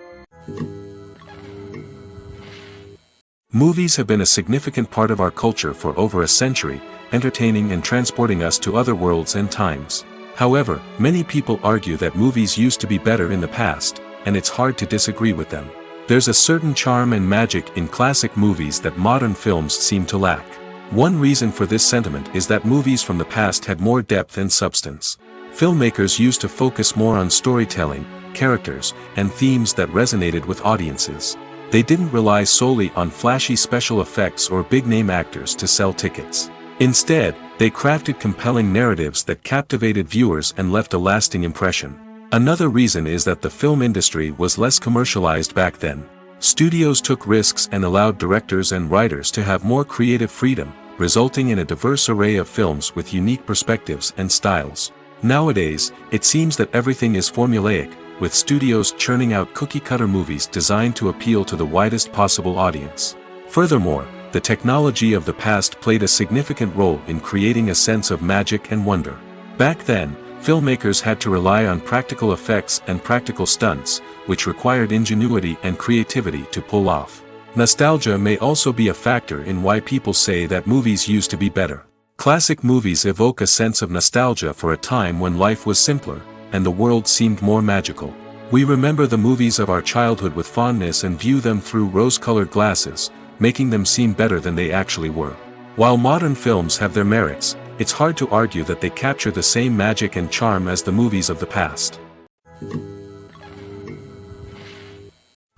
Movies have been a significant part of our culture for over a century, entertaining and transporting us to other worlds and times. However, many people argue that movies used to be better in the past, and it's hard to disagree with them. There's a certain charm and magic in classic movies that modern films seem to lack. One reason for this sentiment is that movies from the past had more depth and substance. Filmmakers used to focus more on storytelling, characters, and themes that resonated with audiences. They didn't rely solely on flashy special effects or big-name actors to sell tickets. Instead, they crafted compelling narratives that captivated viewers and left a lasting impression. Another reason is that the film industry was less commercialized back then. Studios took risks and allowed directors and writers to have more creative freedom, resulting in a diverse array of films with unique perspectives and styles. Nowadays, it seems that everything is formulaic, with studios churning out cookie-cutter movies designed to appeal to the widest possible audience. Furthermore, the technology of the past played a significant role in creating a sense of magic and wonder. Back then, filmmakers had to rely on practical effects and practical stunts, which required ingenuity and creativity to pull off. Nostalgia may also be a factor in why people say that movies used to be better. Classic movies evoke a sense of nostalgia for a time when life was simpler, and the world seemed more magical. We remember the movies of our childhood with fondness and view them through rose-colored glasses, making them seem better than they actually were. While modern films have their merits, it's hard to argue that they capture the same magic and charm as the movies of the past.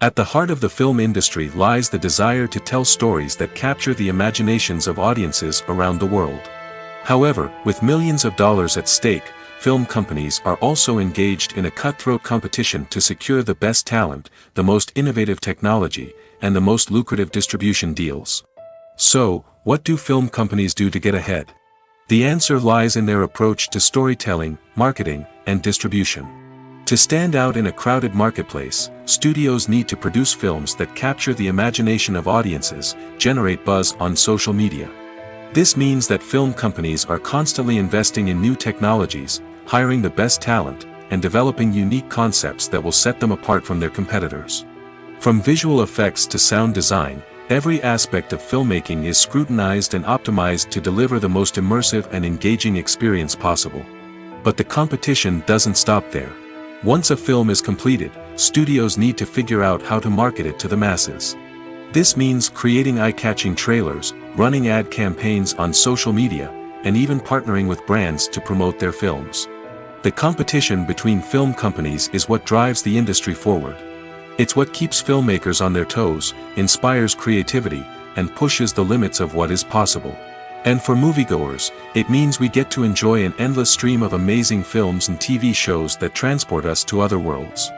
At the heart of the film industry lies the desire to tell stories that capture the imaginations of audiences around the world. However, with millions of dollars at stake, film companies are also engaged in a cutthroat competition to secure the best talent, the most innovative technology, and the most lucrative distribution deals. So, what do film companies do to get ahead? The answer lies in their approach to storytelling, marketing, and distribution. To stand out in a crowded marketplace, studios need to produce films that capture the imagination of audiences, generate buzz on social media. This means that film companies are constantly investing in new technologies, hiring the best talent, and developing unique concepts that will set them apart from their competitors. From visual effects to sound design, every aspect of filmmaking is scrutinized and optimized to deliver the most immersive and engaging experience possible. But the competition doesn't stop there. Once a film is completed, studios need to figure out how to market it to the masses. This means creating eye-catching trailers, running ad campaigns on social media, and even partnering with brands to promote their films. The competition between film companies is what drives the industry forward. It's what keeps filmmakers on their toes, inspires creativity, and pushes the limits of what is possible. And for moviegoers, it means we get to enjoy an endless stream of amazing films and TV shows that transport us to other worlds.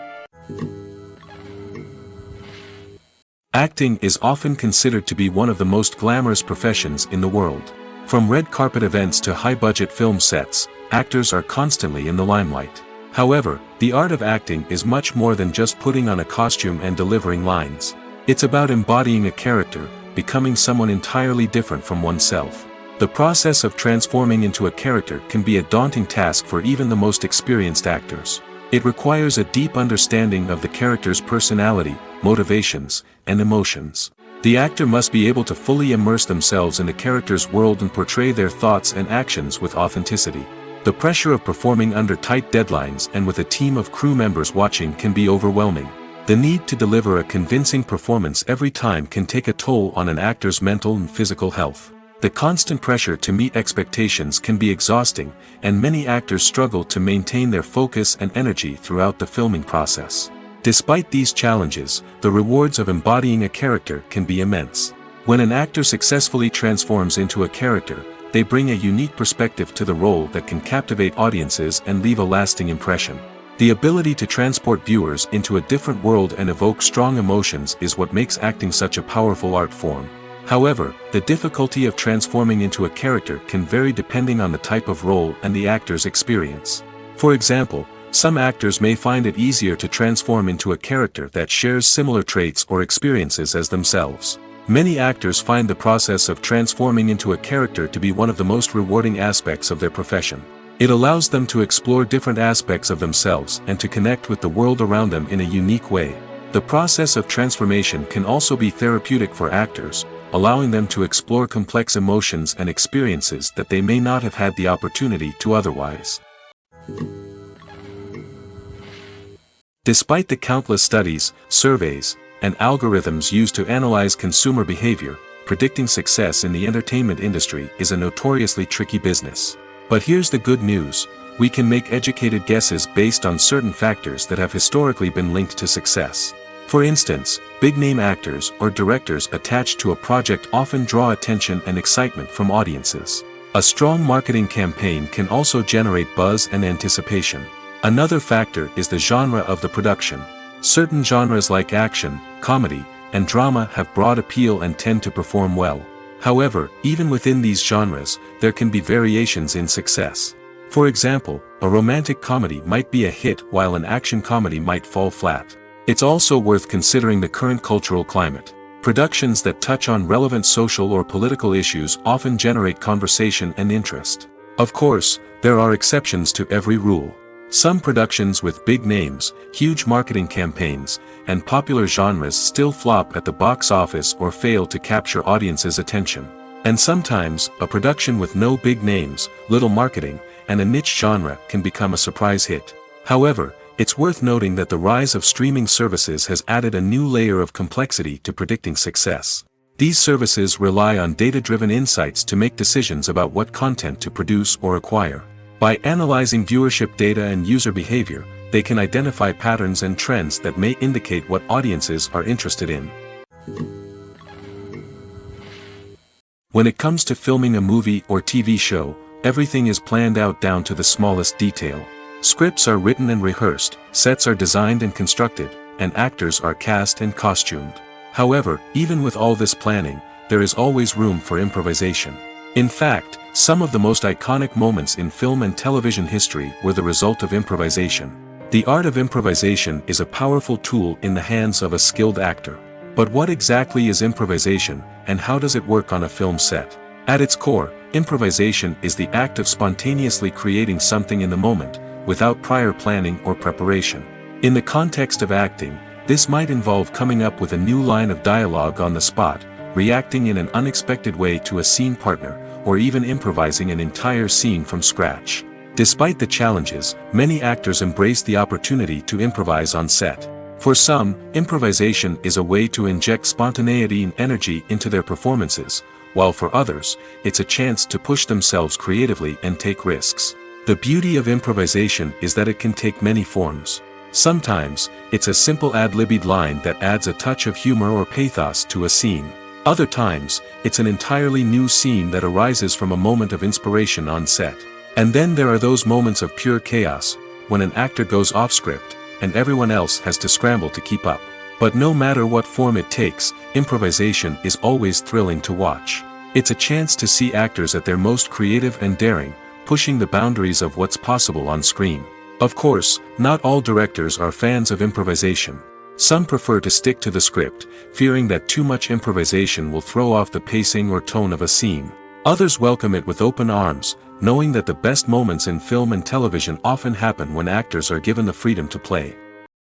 Acting is often considered to be one of the most glamorous professions in the world. From red carpet events to high-budget film sets, actors are constantly in the limelight. However, the art of acting is much more than just putting on a costume and delivering lines. It's about embodying a character, becoming someone entirely different from oneself. The process of transforming into a character can be a daunting task for even the most experienced actors. It requires a deep understanding of the character's personality, motivations, and emotions. The actor must be able to fully immerse themselves in the character's world and portray their thoughts and actions with authenticity. The pressure of performing under tight deadlines and with a team of crew members watching can be overwhelming. The need to deliver a convincing performance every time can take a toll on an actor's mental and physical health. The constant pressure to meet expectations can be exhausting, and many actors struggle to maintain their focus and energy throughout the filming process. Despite these challenges, the rewards of embodying a character can be immense. When an actor successfully transforms into a character, they bring a unique perspective to the role that can captivate audiences and leave a lasting impression. The ability to transport viewers into a different world and evoke strong emotions is what makes acting such a powerful art form. However, the difficulty of transforming into a character can vary depending on the type of role and the actor's experience. For example, some actors may find it easier to transform into a character that shares similar traits or experiences as themselves. Many actors find the process of transforming into a character to be one of the most rewarding aspects of their profession. It allows them to explore different aspects of themselves and to connect with the world around them in a unique way. The process of transformation can also be therapeutic for actors, allowing them to explore complex emotions and experiences that they may not have had the opportunity to otherwise. Despite the countless studies, surveys, and algorithms used to analyze consumer behavior, predicting success in the entertainment industry is a notoriously tricky business. But here's the good news: we can make educated guesses based on certain factors that have historically been linked to success. For instance, big-name actors or directors attached to a project often draw attention and excitement from audiences. A strong marketing campaign can also generate buzz and anticipation. Another factor is the genre of the production. Certain genres like action, comedy, and drama have broad appeal and tend to perform well. However, even within these genres, there can be variations in success. For example, a romantic comedy might be a hit while an action comedy might fall flat. It's also worth considering the current cultural climate. Productions that touch on relevant social or political issues often generate conversation and interest. Of course, there are exceptions to every rule. Some productions with big names, huge marketing campaigns, and popular genres still flop at the box office or fail to capture audiences' attention. And sometimes, a production with no big names, little marketing, and a niche genre can become a surprise hit. However, it's worth noting that the rise of streaming services has added a new layer of complexity to predicting success. These services rely on data-driven insights to make decisions about what content to produce or acquire. By analyzing viewership data and user behavior, they can identify patterns and trends that may indicate what audiences are interested in. When it comes to filming a movie or TV show, everything is planned out down to the smallest detail. Scripts are written and rehearsed, sets are designed and constructed, and actors are cast and costumed. However, even with all this planning, there is always room for improvisation. In fact, some of the most iconic moments in film and television history were the result of improvisation. The art of improvisation is a powerful tool in the hands of a skilled actor. But what exactly is improvisation, and how does it work on a film set? At its core, improvisation is the act of spontaneously creating something in the moment, without prior planning or preparation. In the context of acting, this might involve coming up with a new line of dialogue on the spot, reacting in an unexpected way to a scene partner, or even improvising an entire scene from scratch. Despite the challenges, many actors embrace the opportunity to improvise on set. For some, improvisation is a way to inject spontaneity and energy into their performances, while for others, it's a chance to push themselves creatively and take risks. The beauty of improvisation is that it can take many forms. Sometimes, it's a simple ad-libbed line that adds a touch of humor or pathos to a scene. Other times, it's an entirely new scene that arises from a moment of inspiration on set. And then there are those moments of pure chaos, when an actor goes off script, and everyone else has to scramble to keep up. But no matter what form it takes, improvisation is always thrilling to watch. It's a chance to see actors at their most creative and daring, pushing the boundaries of what's possible on screen. Of course, not all directors are fans of improvisation. Some prefer to stick to the script, fearing that too much improvisation will throw off the pacing or tone of a scene. Others welcome it with open arms, knowing that the best moments in film and television often happen when actors are given the freedom to play.